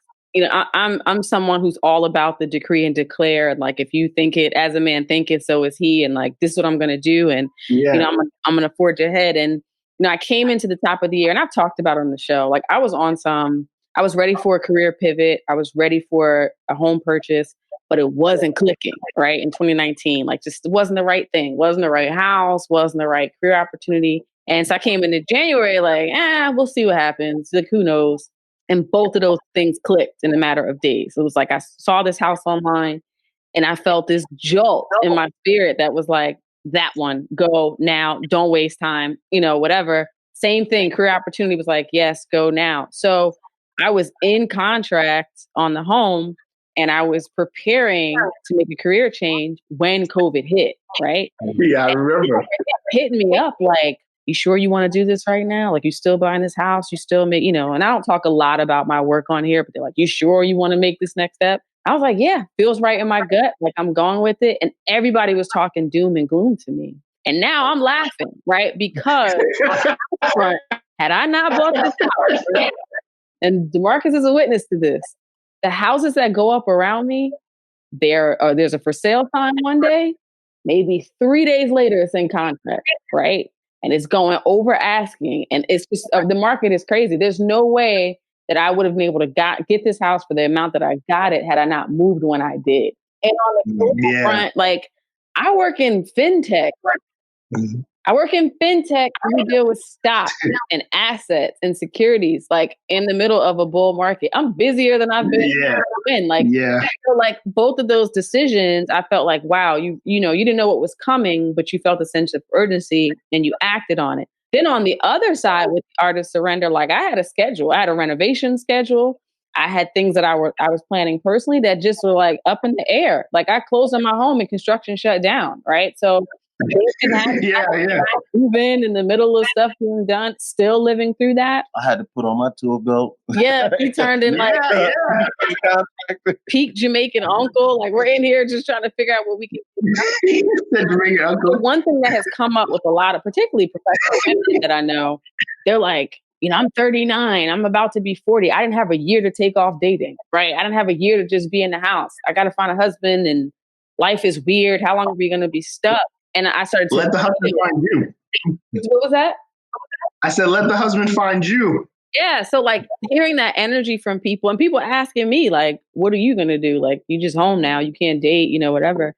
I'm someone who's all about the decree and declare. And like, if you think it, as a man thinketh, so is he. And like, this is what I'm going to do. And I'm going to forge ahead. And I came into the top of the year, and I've talked about it on the show. Like, I was ready for a career pivot. I was ready for a home purchase, but it wasn't clicking, right? In 2019, like, just wasn't the right thing, wasn't the right house, wasn't the right career opportunity. And so I came into January like, we'll see what happens. Like, who knows? And both of those things clicked in a matter of days. It was like I saw this house online, and I felt this jolt in my spirit that was like, that one, go now, don't waste time, whatever. Same thing, career opportunity was like, yes, go now. So I was in contract on the home, and I was preparing to make a career change when COVID hit, right? Yeah, I remember. Hitting me up like, you sure you want to do this right now? Like, you still buying this house? You still make, and I don't talk a lot about my work on here, but they're like, you sure you want to make this next step? I was like, yeah, feels right in my gut. Like, I'm going with it. And everybody was talking doom and gloom to me. And now I'm laughing, right? Because had I not bought this house, right? And Damarcus is a witness to this, the houses that go up around me, there's a for sale time one day, maybe 3 days later it's in contract, right? And it's going over asking. And it's just, the market is crazy. There's no way that I would have been able to get this house for the amount that I got it had I not moved when I did. And on the front, like, I work in fintech. I work in fintech, and we deal with stocks and assets and securities, like, in the middle of a bull market. I'm busier than I've been. Like, so like, both of those decisions, I felt like, wow, you didn't know what was coming, but you felt a sense of urgency and you acted on it. Then on the other side with the art of surrender, like, I had a schedule. I had a renovation schedule. I had things that I was planning personally that just were like up in the air. Like, I closed on my home and construction shut down, right? So move in the middle of stuff being done, still living through that. I had to put on my tool belt. Yeah, he turned in like peak Jamaican uncle. Like, we're in here just trying to figure out what we can do. The one thing that has come up with a lot of, particularly professional women that I know, they're like, I'm 39. I'm about to be 40. I didn't have a year to take off dating, right? I didn't have a year to just be in the house. I got to find a husband, and life is weird. How long are we going to be stuck? And I started to let the husband find you. What was that? I said, let the husband find you. Yeah. So like, hearing that energy from people, and people asking me like, what are you going to do? Like, you just home now, you can't date, whatever.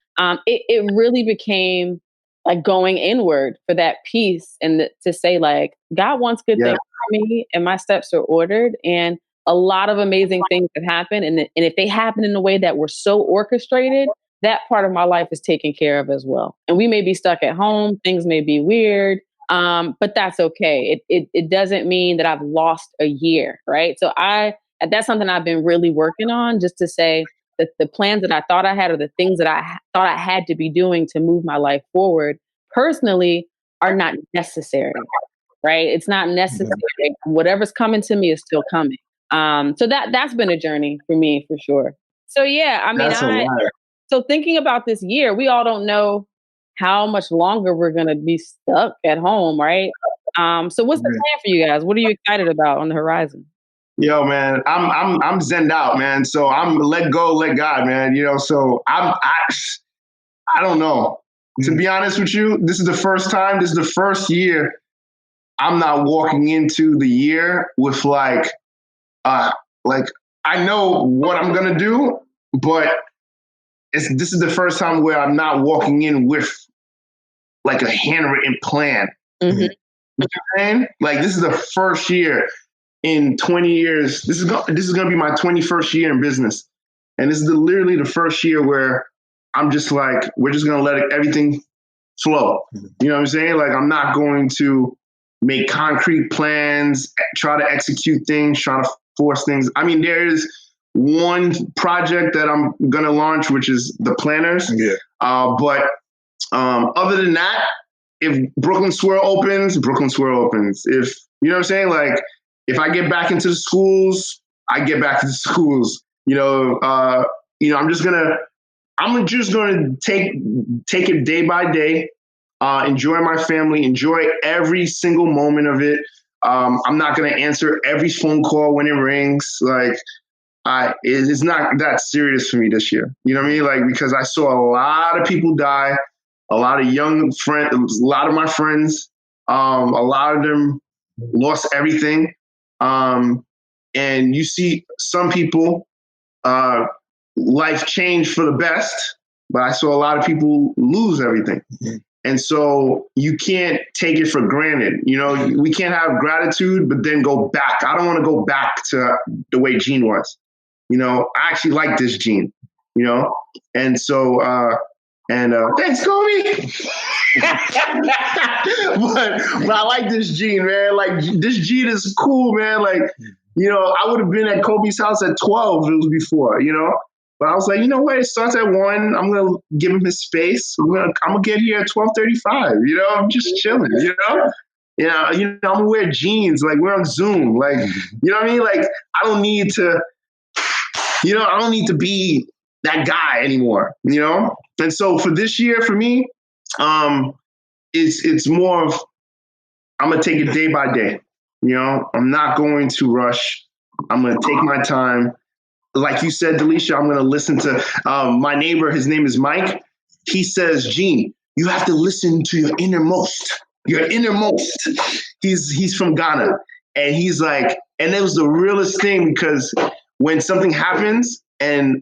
It really became like going inward for that peace, and to say like, God wants good things for me, and my steps are ordered, and a lot of amazing things have happened. And if they happen in a way that were so orchestrated, that part of my life is taken care of as well. And we may be stuck at home. Things may be weird, but that's okay. It doesn't mean that I've lost a year, right? So that's something I've been really working on, just to say that the plans that I thought I had, or the things that I thought I had to be doing to move my life forward personally, are not necessary, right? It's not necessary. Whatever's coming to me is still coming. So that's been a journey for me, for sure. So yeah, I mean, so thinking about this year, we all don't know how much longer we're going to be stuck at home, right? So what's the plan for you guys? What are you excited about on the horizon? Yo, man, I'm zenned out, man. So I'm let go, let God, man. So I don't know. To be honest with you, this is the first year I'm not walking into the year with like I know what I'm going to do, but this is the first time where I'm not walking in with like a handwritten plan. Mm-hmm. You know what I'm saying? Like, this is the first year in 20 years. This is going to be my 21st year in business. And this is literally the first year where I'm just like, we're just going to let everything flow. You know what I'm saying? Like, I'm not going to make concrete plans, try to execute things, try to force things. I mean, there is one project that I'm gonna launch, which is the planners. Yeah. But other than that, if Brooklyn Swirl opens, Brooklyn Swirl opens. If you know what I'm saying, like if I get back into the schools, I get back to the schools. I'm just gonna take it day by day. Enjoy my family. Enjoy every single moment of it. I'm not gonna answer every phone call when it rings. Like, it's not that serious for me this year. You know what I mean? Like, because I saw a lot of people die, a lot of young friends, a lot of my friends, a lot of them lost everything. And you see some people, life changed for the best, but I saw a lot of people lose everything. Mm-hmm. And so you can't take it for granted. We can't have gratitude, but then go back. I don't want to go back to the way Gene was. I actually like this Gene, and so, thanks, Kobe. but I like this Gene, man. Like, this Gene is cool, man. Like, I would have been at Kobe's house at 12 if it was before, But I was like, you know what? It starts at 1. I'm going to give him his space. I'm going to get here at 12:35. I'm just chilling, I'm going to wear jeans. Like, we're on Zoom. Like, you know what I mean? Like, I don't need to, I don't need to be that guy anymore, And so for this year, for me, it's more of, I'm going to take it day by day. I'm not going to rush. I'm going to take my time. Like you said, Delisha, I'm going to listen to my neighbor. His name is Mike. He says, Gene, you have to listen to your innermost. Your innermost. He's from Ghana. And he's like, and it was the realest thing, because when something happens and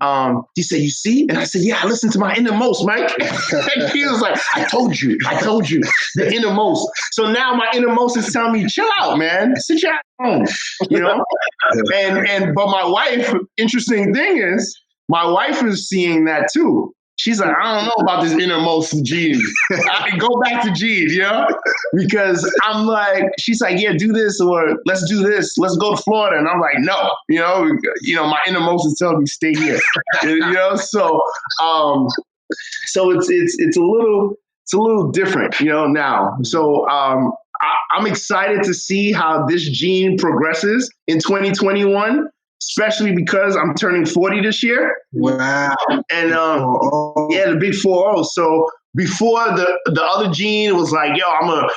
he said, you see? And I said, yeah, I listened to my innermost, Mike. And he was like, I told you, the innermost. So now my innermost is telling me, chill out, man. Sit your ass home, but my wife, interesting thing is, my wife is seeing that too. She's like, I don't know about this innermost Gene. I can go back to Gene, because I'm like, she's like, yeah, do this, or let's do this. Let's go to Florida. And I'm like, no, my innermost is telling me stay here, So, so it's a little different, now. So, I'm excited to see how this Gene progresses in 2021. Especially because I'm turning 40 this year. Wow. And the big 40. So before the other Gene was like, yo, I'm a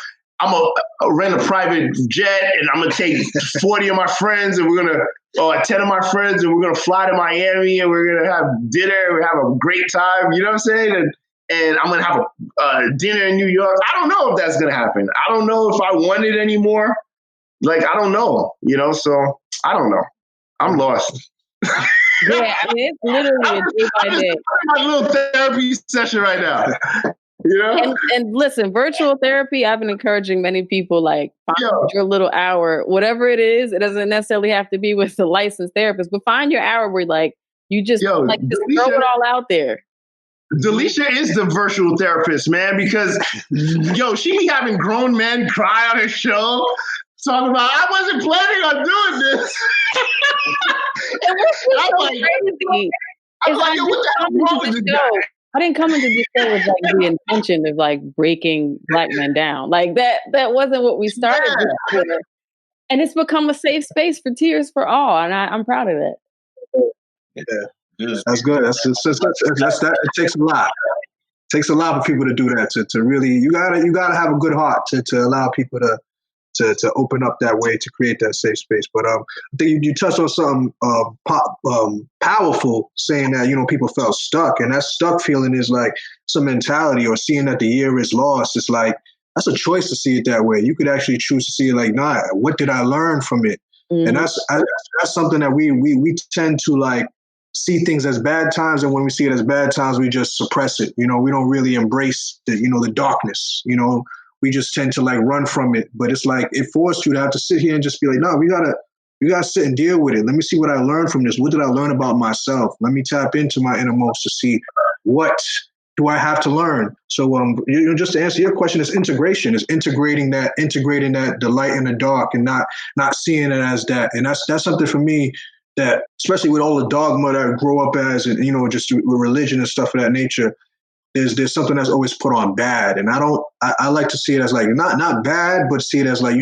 rent a private jet, and I'm gonna take 40 of my friends, and 10 of my friends, and we're gonna fly to Miami, and we're gonna have dinner, and we have a great time. You know what I'm saying? And I'm gonna have a dinner in New York. I don't know if that's gonna happen. I don't know if I want it anymore. Like, I don't know. So I don't know. I'm lost. Yeah, I mean, it's literally a day by day. My little therapy session right now. And listen, virtual therapy, I've been encouraging many people, like, find your little hour, whatever it is. It doesn't necessarily have to be with a licensed therapist, but find your hour where, like, you just just throw it all out there. Delisha is the virtual therapist, man, because she be having grown men cry on her show. Talking about, I wasn't planning on doing this. It was so crazy. I'm like, yo, what the hell wrong with this guy? I didn't come into this show with like the intention of like breaking Black men down. Like that wasn't what we started with. And it's become a safe space for tears for all. And I'm proud of that. Yeah. That's good. It takes a lot. It takes a lot for people to do that. To really, you gotta have a good heart to allow people to open up that way, to create that safe space. But I think you touched on something powerful, saying that people felt stuck, and that stuck feeling is like some mentality, or seeing that the year is lost. It's like, that's a choice to see it that way. You could actually choose to see it like, nah, what did I learn from it? Mm-hmm. And that's something that we tend to like see things as bad times, and when we see it as bad times, we just suppress it. We don't really embrace the darkness. We just tend to like run from it. But it's like, it forced you to have to sit here and just be like, no, we gotta sit and deal with it. Let me see what I learned from this. What did I learn about myself? Let me tap into my innermost to see what do I have to learn. So just to answer your question, is integration. Is integrating that the light and the dark, and not seeing it as that. And that's something for me that, especially with all the dogma that I grow up as, and just with religion and stuff of that nature, there's something that's always put on bad, and I like to see it as like not bad, but see it as like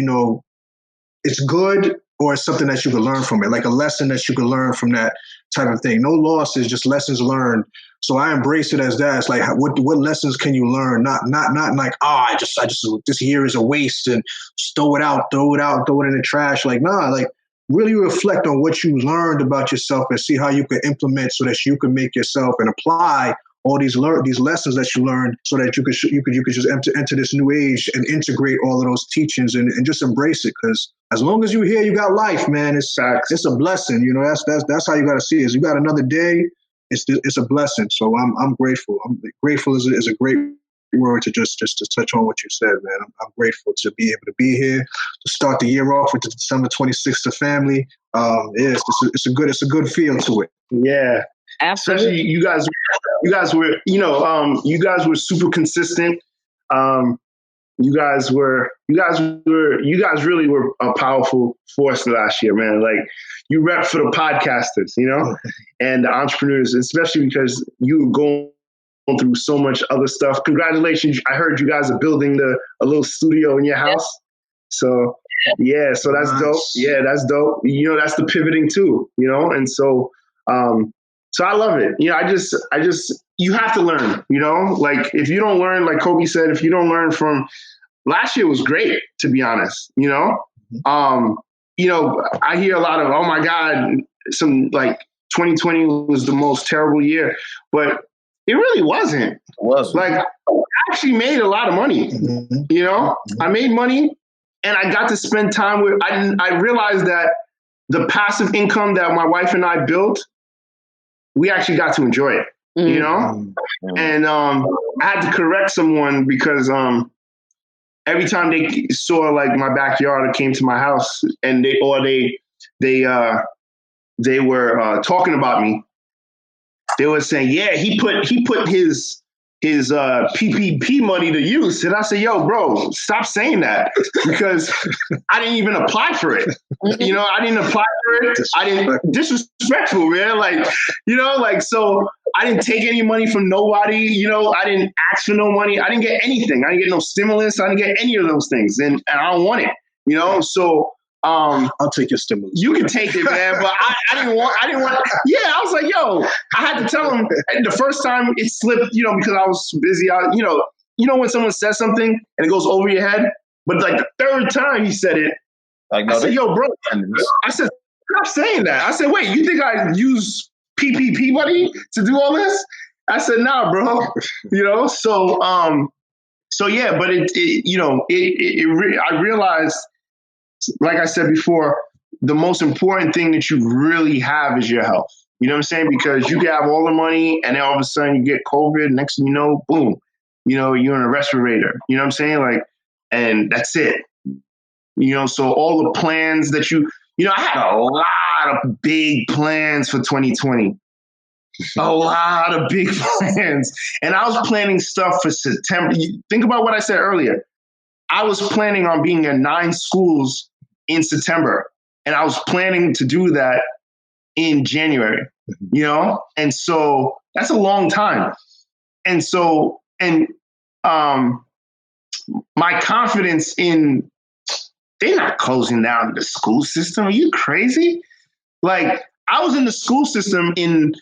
it's good, or it's something that you can learn from it, like a lesson that you can learn from that type of thing. No losses, just lessons learned. So I embrace it as that. It's like, what lessons can you learn? Not like, I just this year is a waste and just throw it in the trash. Like, nah, like really reflect on what you learned about yourself and see how you can implement so that you can make yourself and apply all these lessons that you learned, so that you could just enter this new age and integrate all of those teachings and just embrace it. Because as long as you're here, you got life, man. It's a blessing. That's how you got to see it. You got another day. It's a blessing. So I'm grateful. Grateful is a great word to just to touch on what you said, man. I'm grateful to be able to be here, to start the year off with the December 26th to family. It's a good feel to it. Yeah. Absolutely. Especially you guys were, you guys were super consistent. You guys really were a powerful force last year, man. Like, you rep for the podcasters, and the entrepreneurs, especially because you were going through so much other stuff. Congratulations. I heard you guys are building a little studio in your house. So yeah, so that's nice. Dope. Yeah, that's dope. That's the pivoting too, and so, so I love it. I just, you have to learn, like if you don't learn, like Kobe said, if you don't learn from last year was great, to be honest, I hear a lot of, oh my God, some like 2020 was the most terrible year, but it really wasn't. It wasn't. Like, I actually made a lot of money, I made money and I got to spend time with, I realized that the passive income that my wife and I built, we actually got to enjoy it, and I had to correct someone because every time they saw like my backyard or came to my house and they were talking about me, they were saying, yeah, he put his PPP money to use. And I said, yo, bro, stop saying that, because I didn't even apply for it. I didn't apply for it. I didn't, disrespectful, man. Like, so I didn't take any money from nobody. I didn't ask for no money. I didn't get anything. I didn't get no stimulus. I didn't get any of those things. And I don't want it, so I'll take your stimulus. You can take it, man, but I didn't want. Yeah, I was like, yo, I had to tell him the first time it slipped, because I was busy. When someone says something and it goes over your head, but like the third time he said it, I said, yo, bro, I said, stop saying that. I said, wait, you think I use PPP money to do all this? I said, nah, bro. So yeah, but I realized, like I said before, the most important thing that you really have is your health. You know what I'm saying? Because you can have all the money and then all of a sudden you get COVID. Next thing you know, boom, you're in a respirator. You know what I'm saying? Like, and that's it. So all the plans that I had a lot of big plans for 2020. A lot of big plans. And I was planning stuff for September. Think about what I said earlier. I was planning on being in 9 schools in September, and I was planning to do that in January, and so that's a long time. And so, my confidence in, they're not closing down the school system. Are you crazy? Like, I was in the school system in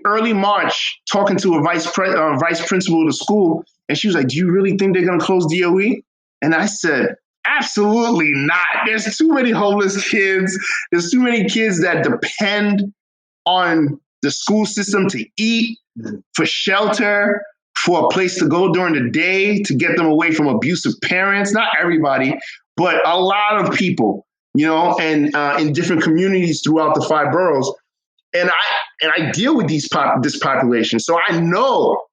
early March talking to a vice principal of the school, and she was like, do you really think they're going to close DOE? And I said, absolutely not. There's too many homeless kids. There's too many kids that depend on the school system to eat, for shelter, for a place to go during the day, to get them away from abusive parents. Not everybody, but a lot of people, and in different communities throughout the 5 boroughs. And I deal with this population. So I know,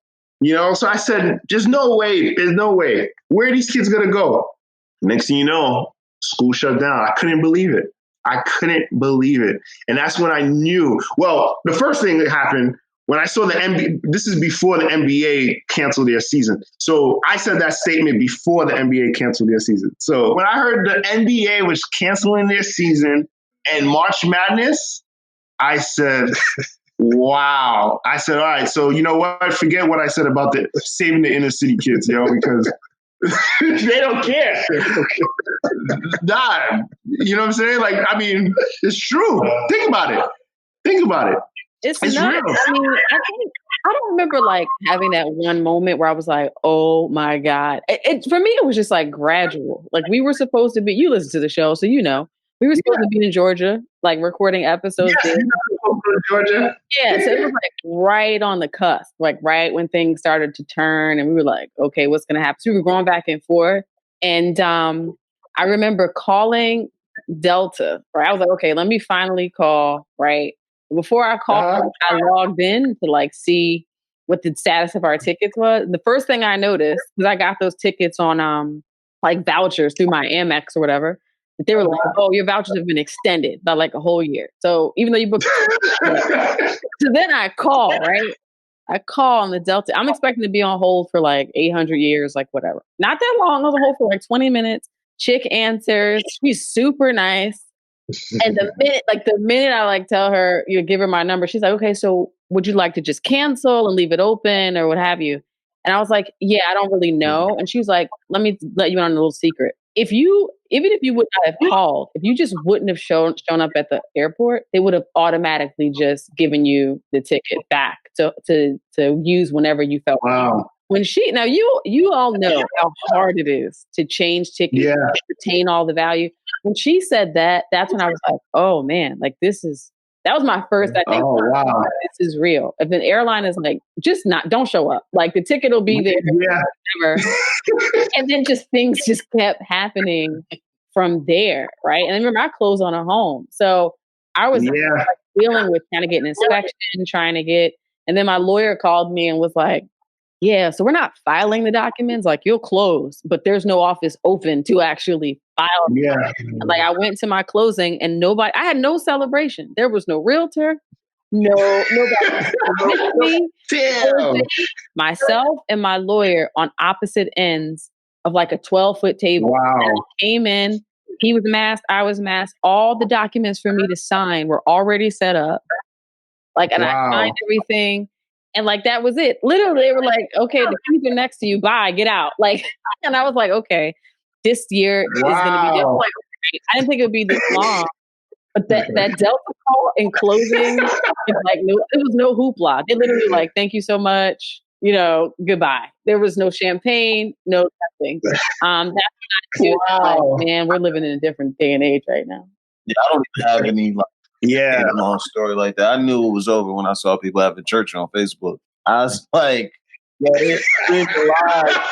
so I said, there's no way. Where are these kids going to go? Next thing you know, school shut down. I couldn't believe it. And that's when I knew. Well, the first thing that happened when I saw the NBA, this is before the NBA canceled their season. So I said that statement before the NBA canceled their season. So when I heard the NBA was canceling their season and March Madness, I said, wow. I said, all right, so you know what? Forget what I said about the saving the inner city kids, because they don't care. Nah, you know what I'm saying? Like, I mean, it's true. Think about it. It's not, real. I mean, I don't remember like having that one moment where I was like, oh my God. For me, it was just like gradual. Like we were supposed to be, you listen to the show, so we were supposed to be in Georgia, like recording episodes. Yeah, Georgia. Yeah, so it was like right on the cusp, like right when things started to turn, and we were like, okay, what's gonna happen? So we were going back and forth. And I remember calling Delta, right? I was like, okay, let me finally call, right? Before I called, I logged in to like see what the status of our tickets was. The first thing I noticed, because I got those tickets on like vouchers through my Amex or whatever, that they were like, oh, your vouchers have been extended by like a whole year. So even though you booked, so then I call, right? I call on the Delta. I'm expecting to be on hold for like 800 years, like whatever. Not that long. I was on hold for like 20 minutes. Chick answers. She's super nice. And the minute I like tell her, give her my number, she's like, okay, so would you like to just cancel and leave it open or what have you? And I was like, yeah, I don't really know. And she was like, let me let you in on a little secret. Even if you would not have called, if you just wouldn't have shown up at the airport, they would have automatically just given you the ticket back to use whenever you felt. Wow. When you all know how hard it is to change tickets, retain all the value. When she said that, that's when I was like, oh man, like that was my first, I think, wow, this is real. If an airline is like, don't show up. Like the ticket will be there. Whatever. And then things just kept happening from there. Right. And I remember I closed on a home. So I was like, dealing with trying to get an inspection, and then my lawyer called me and was like, yeah, so we're not filing the documents, like you'll close, but there's no office open to actually file. Yeah. Like I went to my closing and I had no celebration. There was no realtor, nobody with me. Damn. Myself and my lawyer on opposite ends of like a 12-foot table. Wow. And I came in, he was masked, I was masked. All the documents for me to sign were already set up. Like, and I signed everything. And like, that was it. Literally, they were like, okay, the keys are next to you. Bye, get out. Like, and I was like, okay, this year is going to be different. I didn't think it would be this long. But that Delta call in closing, it was no hoopla. They literally like, thank you so much. Goodbye. There was no champagne, no nothing. That's like, man, we're living in a different day and age right now. Yeah, I don't even have any long story like that. I knew it was over when I saw people having church on Facebook. I was like, it's live,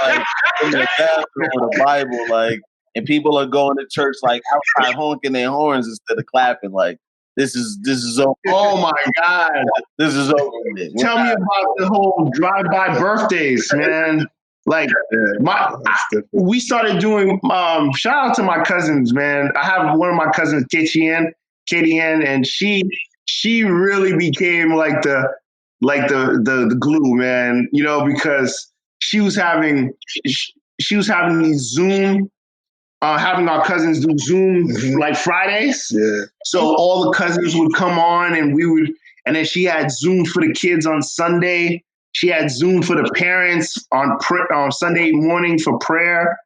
like in the bathroom with a Bible, like, and people are going to church like outside honking their horns instead of clapping. Like, this is over. Oh my God, this is over with. Tell me about the whole drive-by birthdays, man. Like we started doing. Shout out to my cousins, man. I have one of my cousins, Katie Ann, and she really became like the glue, man. Because she was having these Zoom, having our cousins do Zoom like Fridays. Yeah. So all the cousins would come on, and then she had Zoom for the kids on Sunday. She had Zoom for the parents on Sunday morning for prayer.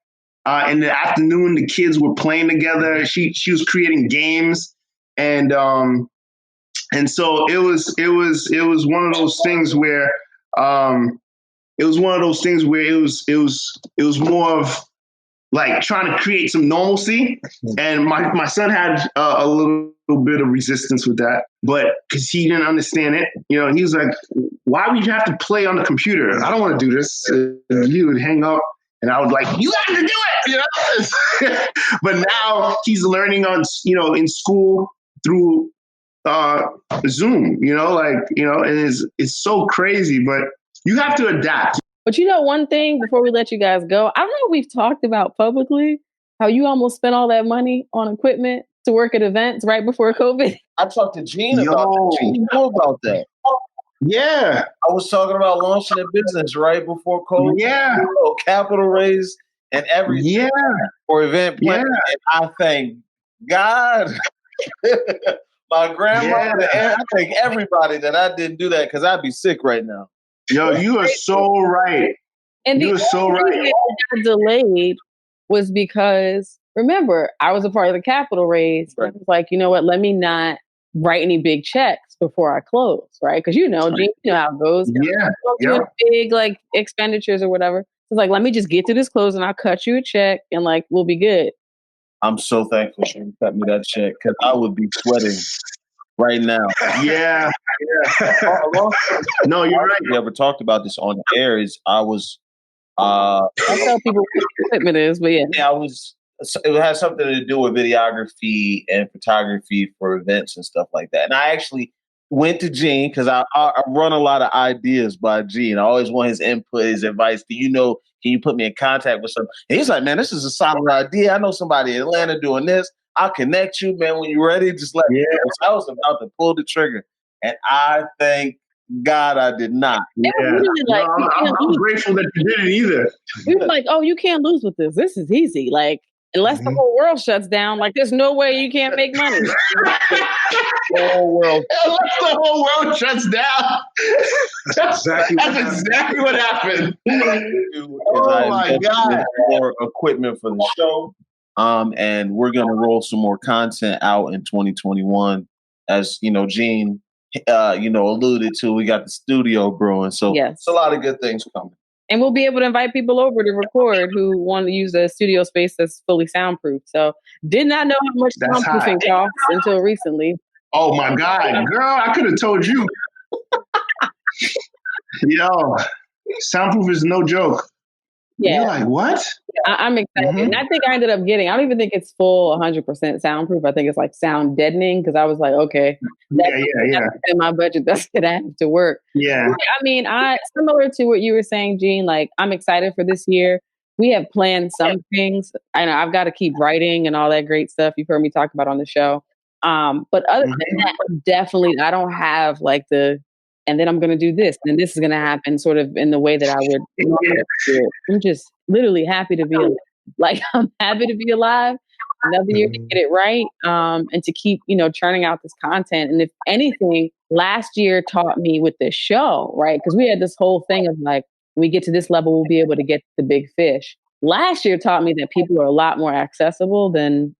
In the afternoon, the kids were playing together. She was creating games. And so it was one of those things where it was more of like trying to create some normalcy. And my son had a little bit of resistance with that, but because he didn't understand it, he was like, why would you have to play on the computer? I don't want to do this. He would hang up. And I was like, you have to do it, But now he's learning on, in school through Zoom, and it's so crazy, but you have to adapt. But one thing before we let you guys go, I don't know if we've talked about publicly how you almost spent all that money on equipment to work at events right before COVID. I talked to Gene about that. Gene knew about that. Yeah. I was talking about launching a business right before COVID. Yeah. Capital raise and everything for event planning. And I thank God My grandmother, and I think everybody that I didn't do that because I'd be sick right now. Yo, you are so right. And you are so right. It got delayed was because, remember, I was a part of the capital raise. Right. I was like, you know what? Let me not write any big checks before I close, right? Because you know how it goes. Yeah. Big like expenditures or whatever. It's like, let me just get to this close and I'll cut you a check and like we'll be good. I'm so thankful you cut me that check because I would be sweating right now. Yeah. No, you're right. We ever talked about this on the air is I tell people what equipment is, but yeah. It has something to do with videography and photography for events and stuff like that. And I actually went to Gene because I run a lot of ideas by Gene. I always want his input, his advice. Can you put me in contact with someone? And he's like, man, this is a solid idea. I know somebody in Atlanta doing this. I'll connect you, man. When you're ready, just let me know. So I was about to pull the trigger. And I thank God I did not. Yeah. Like, I'm grateful that you didn't either. We were like, oh, you can't lose with this. This is easy. Like, unless the whole world shuts down, like, there's no way you can't make money. Unless the whole world shuts down. That's exactly what happened. Oh my God. More equipment for the show. And we're going to roll some more content out in 2021. As, Gene, alluded to, we got the studio brewing. So it's a lot of good things coming. And we'll be able to invite people over to record who want to use a studio space that's fully soundproof. So did not know how much soundproofing costs until recently. Oh my God, girl, I could have told you. Yo, soundproof is no joke. Yeah. You're like, what? I'm excited. And I think I ended up getting, I don't even think it's full 100% soundproof. I think it's like sound deadening because I was like, okay, that's in my budget. That's going to have to work. Yeah. I mean, similar to what you were saying, Gene, like I'm excited for this year. We have planned some things. I know I've got to keep writing and all that great stuff you've heard me talk about on the show. But other than that, definitely, I don't have like and then I'm going to do this, and this is going to happen sort of in the way that I would normally do it. I'm just literally happy to be alive. Like, I'm happy to be alive. Another year to get it right, and to keep, churning out this content. And if anything, last year taught me with this show, right? Because we had this whole thing of like, when we get to this level, we'll be able to get the big fish. Last year taught me that people are a lot more accessible than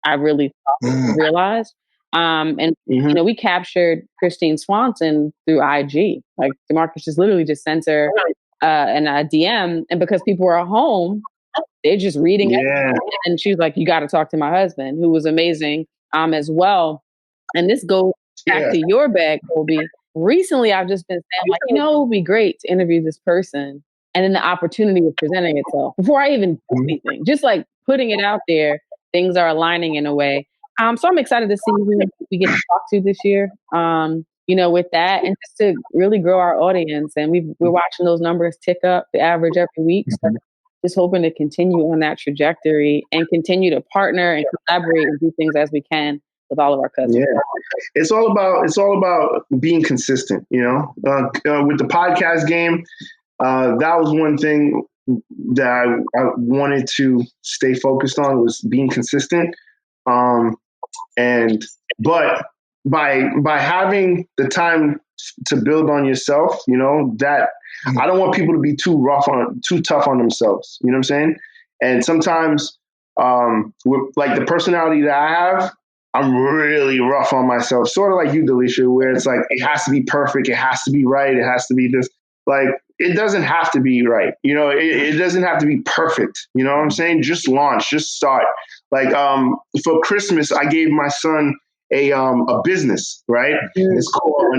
I really realized. And we captured Christine Swanson through IG. Like Damarcus just literally just sent her a DM, and because people were at home, they're just reading it. And she was like, "You got to talk to my husband," who was amazing as well. And this goes back to your bag, Colby. Recently, I've just been saying, like, it would be great to interview this person, and then the opportunity was presenting itself before I even do anything. Just like putting it out there, things are aligning in a way. So I'm excited to see who we get to talk to this year, with that, and just to really grow our audience. And we're watching those numbers tick up, the average every week. So just hoping to continue on that trajectory and continue to partner and collaborate and do things as we can with all of our cousins. Yeah, it's all about being consistent. With the podcast game, that was one thing that I wanted to stay focused on, was being consistent. But by having the time to build on yourself, that I don't want people to be too tough on themselves. You know what I'm saying? And sometimes, with like the personality that I have, I'm really rough on myself, sort of like you, Delisha, where it's like, it has to be perfect. It has to be right. It has to be this. Like, it doesn't have to be right. It doesn't have to be perfect. You know what I'm saying? Just launch, just start. Like, for Christmas, I gave my son a business, right? It's called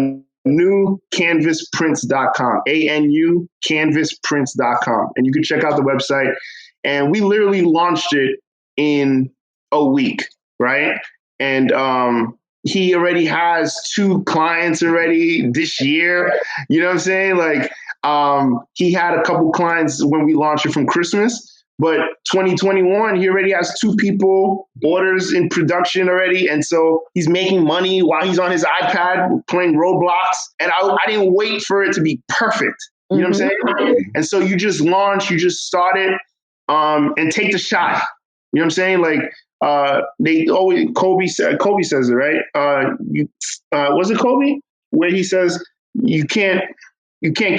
ANUCanvasprints.com, ANUCanvasprints.com. And you can check out the website. And we literally launched it in a week, right? And he already has 2 clients already this year. You know what I'm saying? Like, he had a couple clients when we launched it from Christmas. But 2021, he already has 2 people, orders in production already. And so he's making money while he's on his iPad playing Roblox. And I didn't wait for it to be perfect. You know what I'm saying? And so you just launch, you just start it, and take the shot. You know what I'm saying? Like, they always Kobe says it, right? Was it Kobe where he says you can't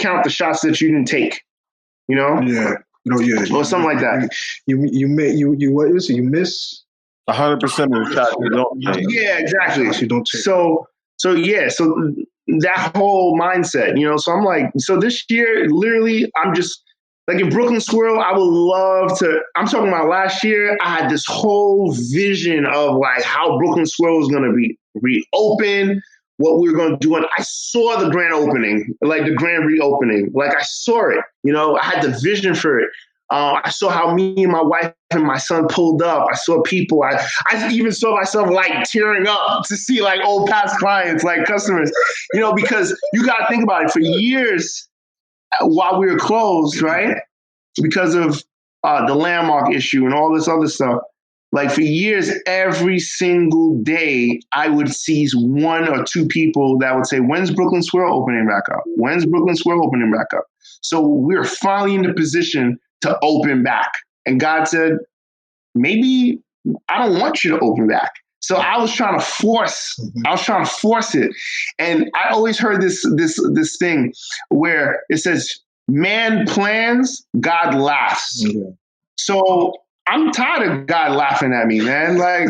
count the shots that you didn't take, you know? Yeah. No, yeah. Or something like that. You what is it? You miss 100% of the shots you don't take. Yeah, exactly. You don't take. So that whole mindset, you know. So I'm like, so this year, literally, I'm just like in Brooklyn Swirl. I would love to. I'm talking about last year. I had this whole vision of like how Brooklyn Swirl was going to be reopen, what we were going to do. And I saw the grand opening, like the grand reopening. Like I saw it, you know, I had the vision for it. I saw how me and my wife and my son pulled up. I saw people. I even saw myself like tearing up to see like old past clients, like customers, you know, because you got to think about it. For years while we were closed, right, because of the landmark issue and all this other stuff, like for years, every single day, I would see one or two people that would say, when's Brooklyn Swirl opening back up? When's Brooklyn Swirl opening back up? So we're finally in the position to open back. And God said, maybe I don't want you to open back. So I was trying to force it. And I always heard this thing where it says, man plans, God laughs. Yeah. So I'm tired of God laughing at me, man. Like,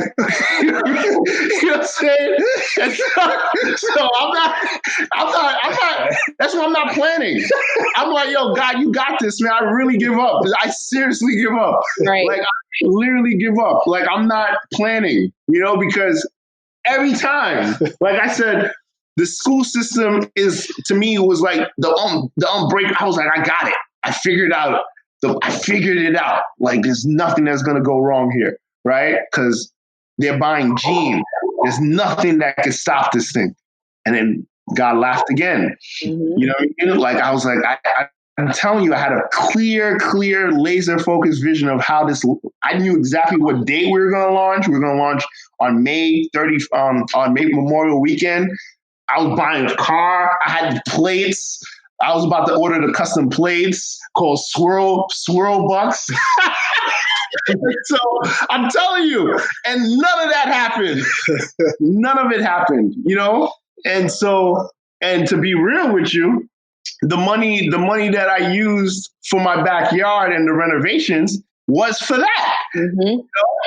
you know what I'm saying? So I'm not, that's why I'm not planning. I'm like, yo, God, you got this, man. I really give up. I seriously give up. Right. Like, I literally give up. Like, I'm not planning, you know, because every time, like I said, the school system to me, was like the unbreakable. I was like, I got it. I figured it out. Like, there's nothing that's going to go wrong here, right? Because they're buying jeans. There's nothing that can stop this thing. And then God laughed again. Mm-hmm. You know what I mean? Like, I was like, I'm telling you, I had a clear, laser-focused vision of how this. I knew exactly what date we were going to launch. We were going to launch on May 30, on May Memorial Weekend. I was buying a car. I had plates. I was about to order the custom plates called Swirl Bucks. So I'm telling you, and none of that happened. None of it happened, you know? And so, and to be real with you, the money that I used for my backyard and the renovations was for that. Mm-hmm. You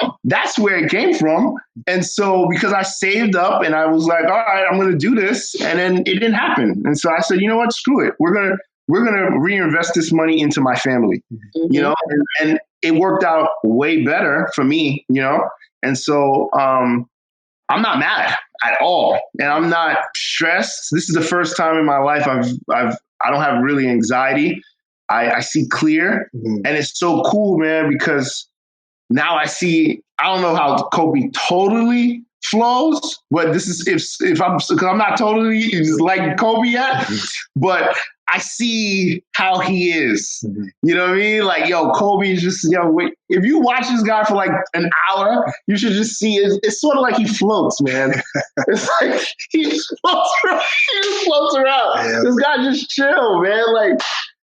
know? That's where it came from. And so, because I saved up and I was like, all right, I'm going to do this. And then it didn't happen. And so I said, you know what, screw it. We're going to reinvest this money into my family, mm-hmm. you know, and it worked out way better for me, you know? And so, I'm not mad at all. And I'm not stressed. This is the first time in my life I don't have really anxiety. I see clear, mm-hmm. and it's so cool, man, because now I see, I don't know how Kobe totally flows, but this is because I'm not totally like Kobe yet, but I see how he is. Mm-hmm. You know what I mean? Like, yo, Kobe is just, wait, if you watch this guy for like an hour, you should just see it. It's sort of like he floats, man. It's like he just floats around. Yeah. This guy just chill, man. Like,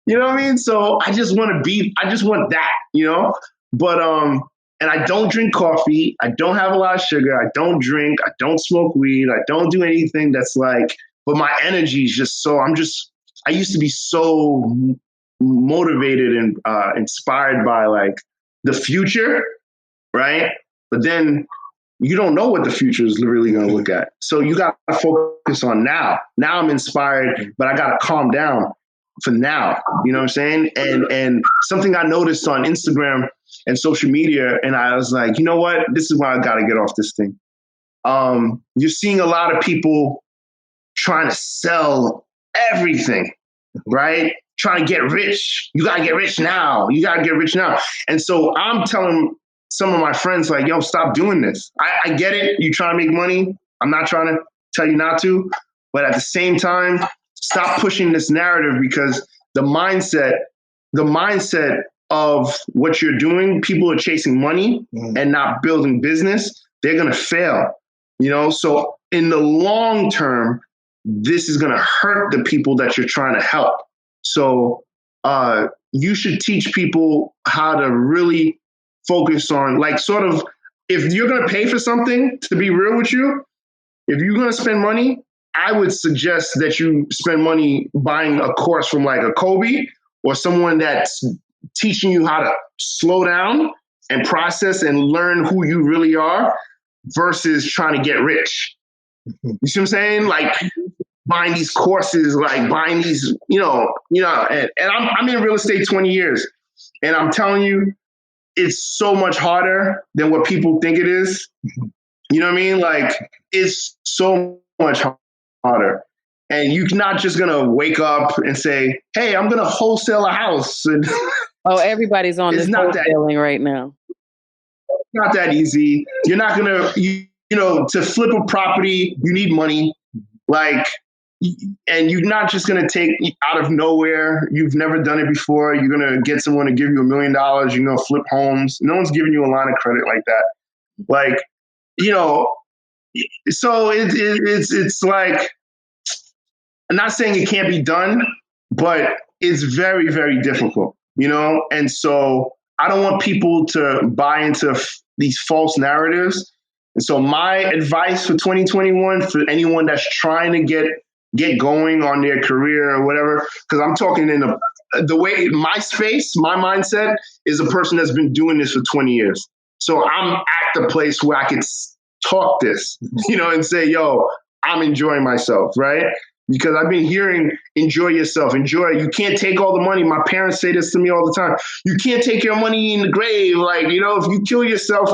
you know what I mean? So I just want that, you know? But, and I don't drink coffee. I don't have a lot of sugar. I don't drink. I don't smoke weed. I don't do anything that's like, but my energy is just so, I used to be so motivated and inspired by like the future, right? But then you don't know what the future is really going to look at. So you got to focus on now. Now I'm inspired, but I got to calm down for now. You know what I'm saying? And something I noticed on Instagram and social media, and I was like, you know what? This is why I got to get off this thing. You're seeing a lot of people trying to sell everything, right? Trying to get rich. You got to get rich now. You got to get rich now. And so I'm telling some of my friends, like, yo, stop doing this. I get it. You trying to make money. I'm not trying to tell you not to. But at the same time, stop pushing this narrative, because the mindset of what you're doing, people are chasing money and not building business. They're going to fail, you know? So in the long term, this is going to hurt the people that you're trying to help. So you should teach people how to really focus on, like, sort of, if you're going to pay for something, to be real with you, if you're going to spend money, I would suggest that you spend money buying a course from like a Kobe or someone that's teaching you how to slow down and process and learn who you really are versus trying to get rich. You see what I'm saying? Like buying these courses, like buying these, and I'm in real estate 20 years. And I'm telling you, it's so much harder than what people think it is. You know what I mean? Like it's so much harder. And you're not just going to wake up and say, hey, I'm going to wholesale a house. And everybody's on this wholesaling right now. It's not that easy. You're not going to, to flip a property, you need money. Like, and you're not just going to take out of nowhere. You've never done it before. You're going to get someone to give you $1 million. You're going to flip homes. No one's giving you a line of credit like that. Like, so it's like, I'm not saying it can't be done, but it's very, very difficult, And so I don't want people to buy into these false narratives. And so my advice for 2021 for anyone that's trying to get going on their career or whatever, because I'm talking in the way my space, my mindset is a person that's been doing this for 20 years. So I'm at the place where I can talk this, and say, yo, I'm enjoying myself, right? Because I've been hearing, enjoy yourself, enjoy. You can't take all the money. My parents say this to me all the time. You can't take your money in the grave. Like, if you kill yourself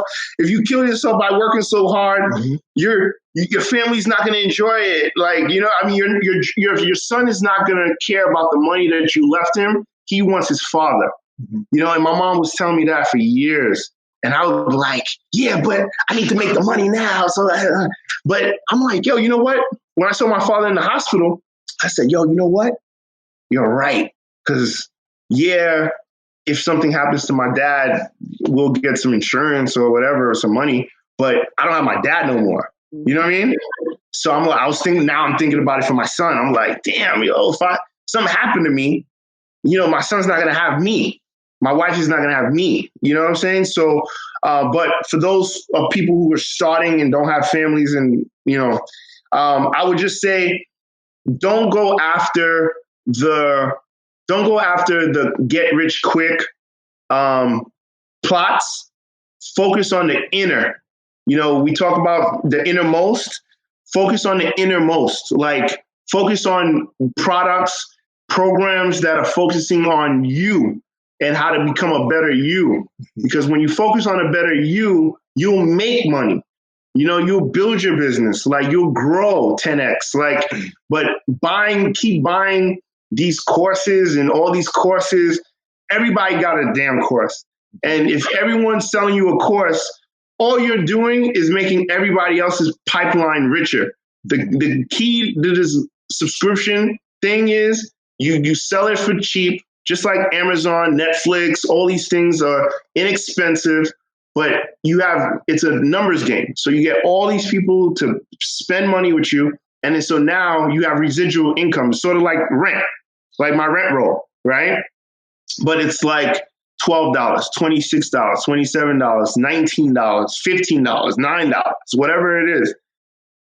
by working so hard, your family's not going to enjoy it. Like, your son is not going to care about the money that you left him. He wants his father, and my mom was telling me that for years. And I was like, yeah, but I need to make the money now. So, but I'm like, yo, you know what? When I saw my father in the hospital, I said, yo, you know what? You're right. Because, if something happens to my dad, we'll get some insurance or whatever, or some money. But I don't have my dad no more. You know what I mean? So I'm thinking about it for my son. I'm like, damn, if something happened to me, my son's not going to have me. My wife is not going to have me. You know what I'm saying? So, but for those people who are starting and don't have families and, I would just say, don't go after the get rich quick plots. Focus on the inner. We talk about the innermost. Focus on the innermost. Like focus on products, programs that are focusing on you and how to become a better you. Because when you focus on a better you, you'll make money. You'll build your business, like you'll grow 10x, but keep buying these courses and all these courses. Everybody got a damn course. And if everyone's selling you a course, all you're doing is making everybody else's pipeline richer. The key to this subscription thing is you sell it for cheap, just like Amazon, Netflix, all these things are inexpensive. But it's a numbers game. So you get all these people to spend money with you. And then so now you have residual income, sort of like rent, like my rent roll, right? But it's like $12, $26, $27, $19, $15, $9, whatever it is.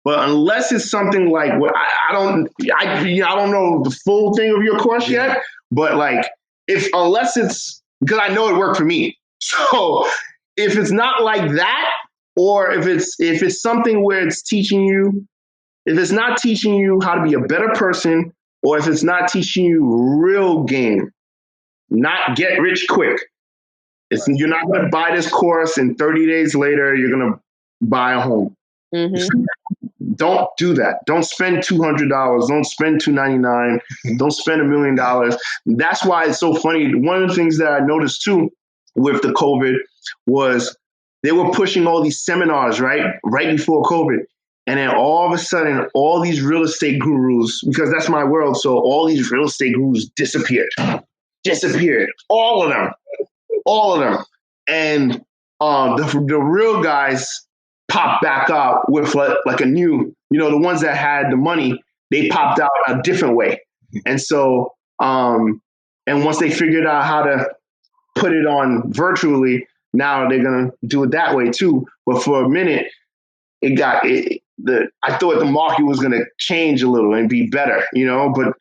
But unless it's something like what I don't know the full thing of your course yet, but like unless it's because I know it worked for me. So if it's not like that, or if it's something where it's teaching you, if it's not teaching you how to be a better person, or if it's not teaching you real game, not get rich quick. You're not going to buy this course and 30 days later, you're going to buy a home. Mm-hmm. Don't do that. Don't spend $200. Don't spend $299. Don't spend $1 million. That's why it's so funny. One of the things that I noticed too with the COVID was they were pushing all these seminars, right before COVID. And then all of a sudden, all these real estate gurus, because that's my world, so all these real estate gurus disappeared. All of them. And the real guys popped back out with like a new, the ones that had the money, they popped out a different way. And so, and once they figured out how to put it on virtually, now they're going to do it that way too. But for a minute, I thought the market was going to change a little and be better, but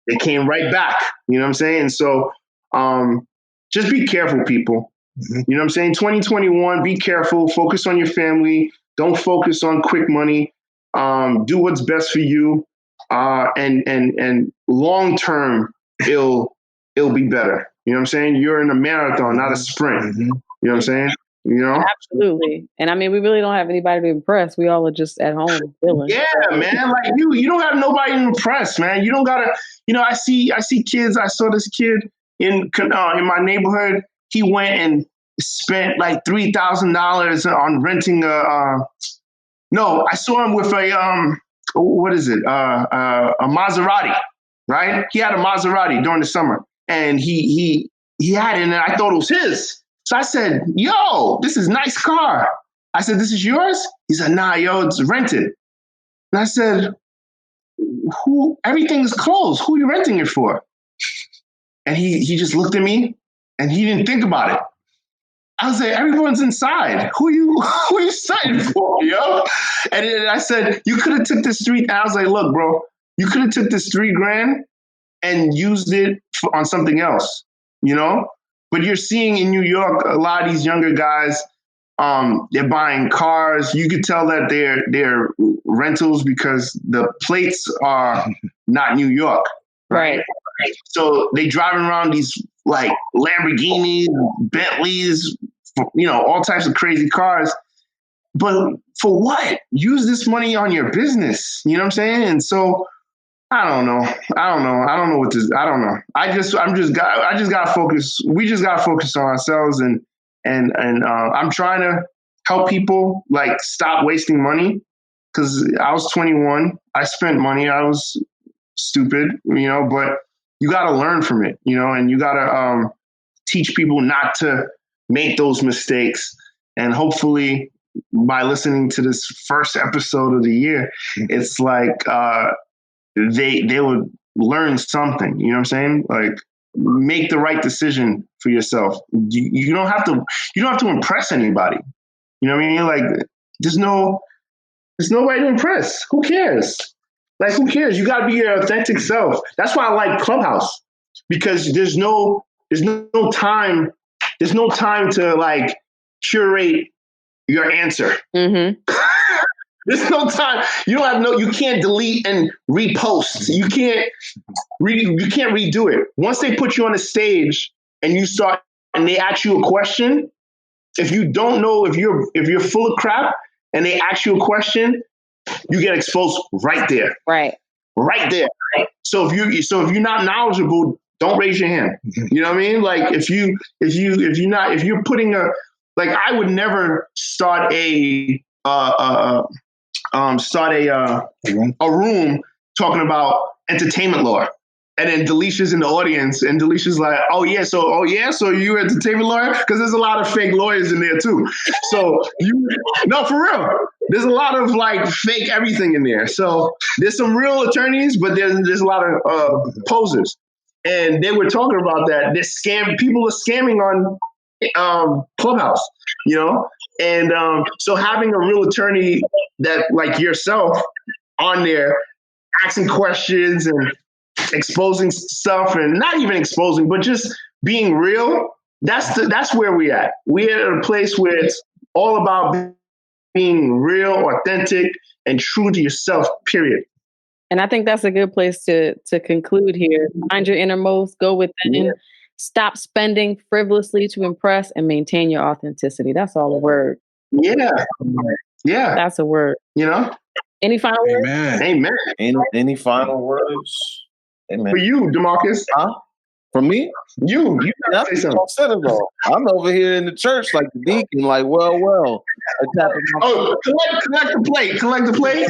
it came right back. You know what I'm saying? So just be careful, people. You know what I'm saying? 2021, be careful. Focus on your family. Don't focus on quick money. Do what's best for you. And long term, it'll be better. You know what I'm saying? You're in a marathon, not a sprint. You know what I'm saying? Absolutely. And I mean, we really don't have anybody to impress. We all are just at home feeling. Yeah, man. Like you don't have nobody to impress, man. You don't gotta. I see kids. I saw this kid in my neighborhood. He went and spent like $3,000 on renting No, I saw him with a what is it? A Maserati, right? He had a Maserati during the summer, and he had it, and I thought it was his. So I said, "Yo, this is a nice car." I said, "This is yours?" He said, "Nah, yo, it's rented." And I said, everything is closed. Who are you renting it for? And he just looked at me, and he didn't think about it. I was like, everyone's inside. Who are you studying for, yo? And I said, you could have took this I was like, look, bro, you could have took this $3,000 and used it on something else, But you're seeing in New York, a lot of these younger guys, they're buying cars. You could tell that they're rentals because the plates are not New York. Right. So they driving around these like Lamborghinis, Bentleys, all types of crazy cars. But for what? Use this money on your business. You know what I'm saying? And so I don't know. I don't know what this. I don't know. I just gotta focus. We just gotta focus on ourselves, and I'm trying to help people like stop wasting money, because I was 21. I spent money. I was stupid, but you got to learn from it, and you got to teach people not to make those mistakes. And hopefully by listening to this first episode of the year, it's like they would learn something, you know what I'm saying? Like, make the right decision for yourself. You don't have to impress anybody. You know what I mean? Like, there's nobody to impress. Who cares? Like, who cares? You got to be your authentic self. That's why I like Clubhouse, because there's no time to like curate your answer. There's no time. You can't delete and repost. You can't redo it. Once they put you on a stage and they ask you a question, if you don't know, if you're full of crap and they ask you a question, you get exposed right there. Right there. So if you're not knowledgeable, don't raise your hand. You know what I mean? Like, if you're putting I would never start a room talking about entertainment law. And then Delisha's in the audience, and Delisha's like, so you're an entertainment lawyer? Because there's a lot of fake lawyers in there too. So no, for real. There's a lot of like fake everything in there. So there's some real attorneys, but there's a lot of posers. And they were talking about that. People are scamming on Clubhouse, And so having a real attorney that like yourself on there asking questions and exposing stuff, and not even exposing, but just being real, that's where we're at. We're at a place where it's all about being real, authentic, and true to yourself, period. And I think that's a good place to conclude here. Find your innermost, go within, stop spending frivolously to impress, and maintain your authenticity. That's all a word. Yeah. That's a word. Any final words? Amen. Any final words? Amen. For you, Damarcus. Huh? For me? You gotta say something. I'm over here in the church like the deacon, like, well. Collect the plate. I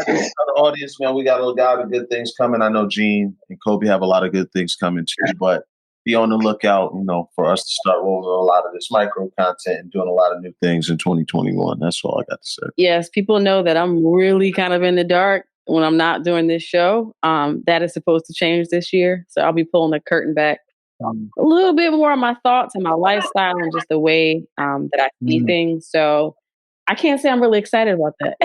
just tell the audience, man, we got a lot of good things coming. I know Gene and Kobe have a lot of good things coming too, but be on the lookout, for us to start rolling a lot of this micro content and doing a lot of new things in 2021. That's all I got to say. Yes, people know that I'm really kind of in the dark when I'm not doing this show. That is supposed to change this year. So I'll be pulling the curtain back a little bit more of my thoughts and my lifestyle and just the way that I see things. So I can't say I'm really excited about that.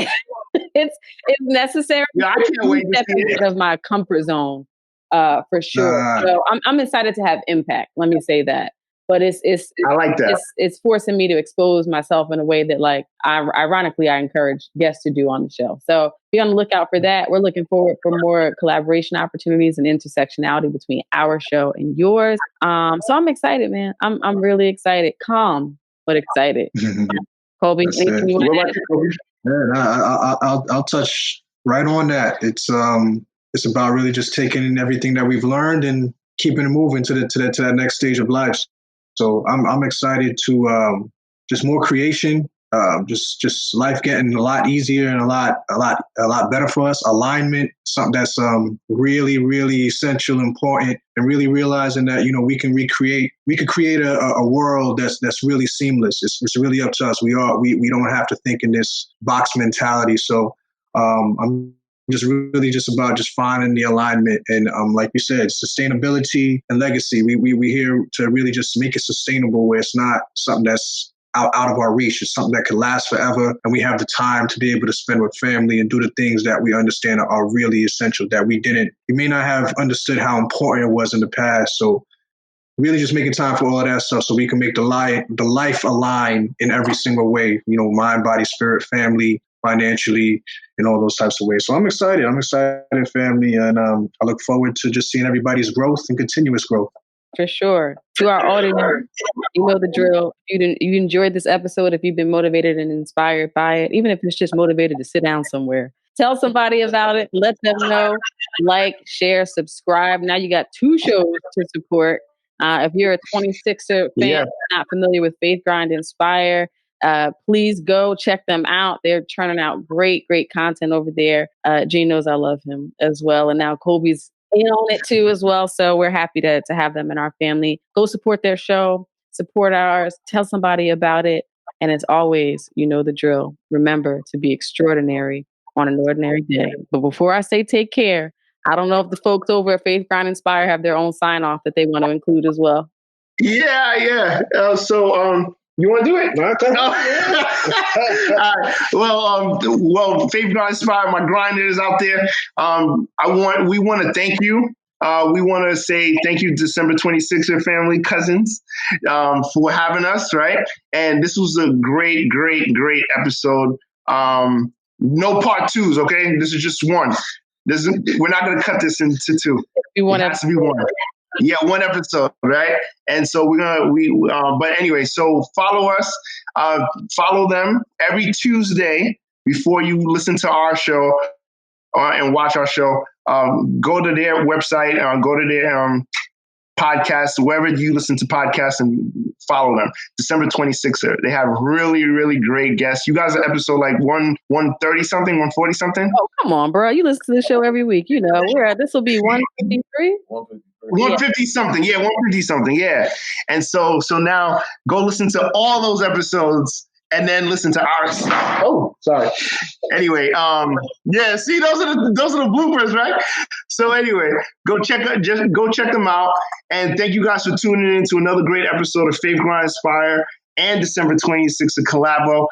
it's necessary. Yeah, I can't wait to see it. Out of my comfort zone, for sure. So I'm excited to have impact. Let me say that. But it's I like that. It's forcing me to expose myself in a way that, like, ironically, I encourage guests to do on the show. So be on the lookout for that. We're looking forward for more collaboration opportunities and intersectionality between our show and yours. So I'm excited, man. I'm really excited. Calm, but excited. Colby, anything you want to add? Yeah, I'll touch right on that. It's about really just taking in everything that we've learned and keeping it moving to that next stage of life. So I'm excited to just more creation, just life getting a lot easier and a lot better for us. Alignment, something that's really, really essential, important, and really realizing that we can create a world that's really seamless. It's really up to us. We don't have to think in this box mentality. So I'm just really just about just finding the alignment and like you said, sustainability and legacy. We here to really just make it sustainable, where it's not something that's out of our reach. It's something that can last forever, and we have the time to be able to spend with family and do the things that we understand are really essential that we may not have understood how important it was in the past. So really just making time for all of that stuff so we can make the life align in every single way, mind, body, spirit, family, financially, in all those types of ways. So I'm excited, family, and I look forward to just seeing everybody's growth and continuous growth. For sure. To our audience, you know the drill. If you enjoyed this episode, if you've been motivated and inspired by it, even if it's just motivated to sit down somewhere, tell somebody about it, let them know, like, share, subscribe. Now you got 2 shows to support. If you're a 26er fan, not familiar with Faith Grind Inspire, please go check them out. They're churning out great content over there. Gene knows I love him as well. And now Colby's in on it too as well. So we're happy to have them in our family. Go support their show, support ours, tell somebody about it. And as always, you know the drill. Remember to be extraordinary on an ordinary day. But before I say take care, I don't know if the folks over at Faith Grind Inspire have their own sign off that they want to include as well. Yeah. You want to do it? Well, Faith Grind Inspire, my grinders out there. We want to thank you. We want to say thank you, December 26er family, cousins, for having us, right? And this was a great episode. No part 2s, okay? This is just one. We're not going to cut this into 2. It has to be one. Yeah, one episode, right? And so but anyway, so follow us, follow them every Tuesday before you listen to our show and watch our show. Go to their website, go to their podcast, wherever you listen to podcasts, and follow them. December 26er. They have really, really great guests. You guys are episode like 130 something, 140 something. Oh, come on, bro. You listen to the show every week. This will be 153. 150 something. Yeah, 150 something. Yeah. And so now go listen to all those episodes and then listen to our stuff. Oh, sorry. Anyway, see, those are the bloopers, right? So anyway, go check them out. And thank you guys for tuning in to another great episode of Faith Grind Inspire and December 26th of Collabo.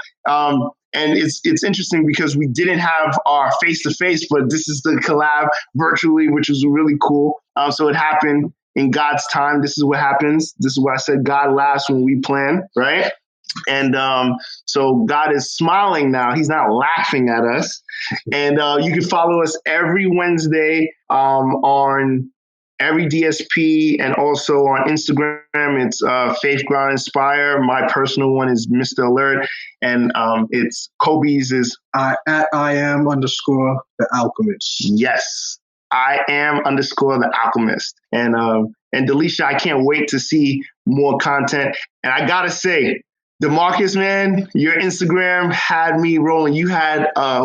And it's interesting because we didn't have our face-to-face, but this is the collab virtually, which is really cool. So it happened in God's time. This is what happens. This is why I said God laughs when we plan, right? And so God is smiling now. He's not laughing at us. And you can follow us every Wednesday on every DSP and also on Instagram. It's Faith Grind Inspire. My personal one is Mr. Alert. And it's Kobe's is at @IAM_the Alchemist. Yes. @the Alchemist. And Delisha, I can't wait to see more content. And I gotta say, Damarcus, man, your Instagram had me rolling. You had, I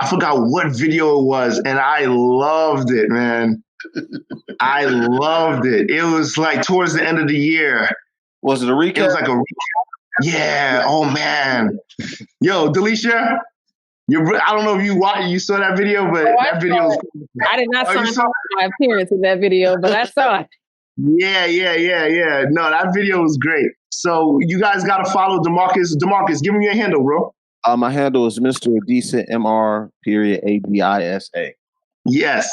forgot what video it was, and I loved it, man. I loved it. It was like towards the end of the year. Was it a recap? It was like a recap. Yeah. Oh man. Yo, Delisha, I don't know if you saw that video, but that video. I did not sign off my appearance in that video, but I saw it. Yeah. No, that video was great. So you guys got to follow Damarcus. Damarcus, give me your handle, bro. My handle is Mr. Adisa, MR.ADISA. Yes.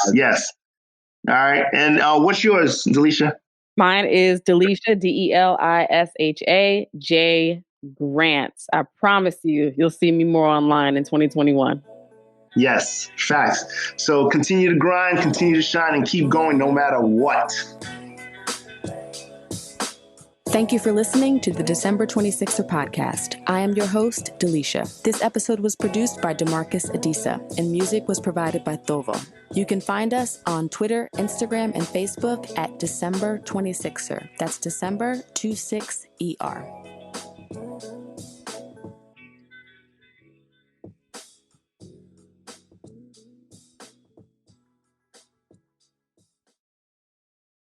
All right. And what's yours, Delisha? Mine is Delisha, Delisha J. Grants. I promise you'll see me more online in 2021. Yes, facts. So continue to grind, continue to shine, and keep going no matter what. Thank you for listening to the December 26er podcast. I am your host, Delisha. This episode was produced by Damarcus Adisa, and music was provided by Thovo. You can find us on Twitter, Instagram, and Facebook at December 26er. That's December 26ER.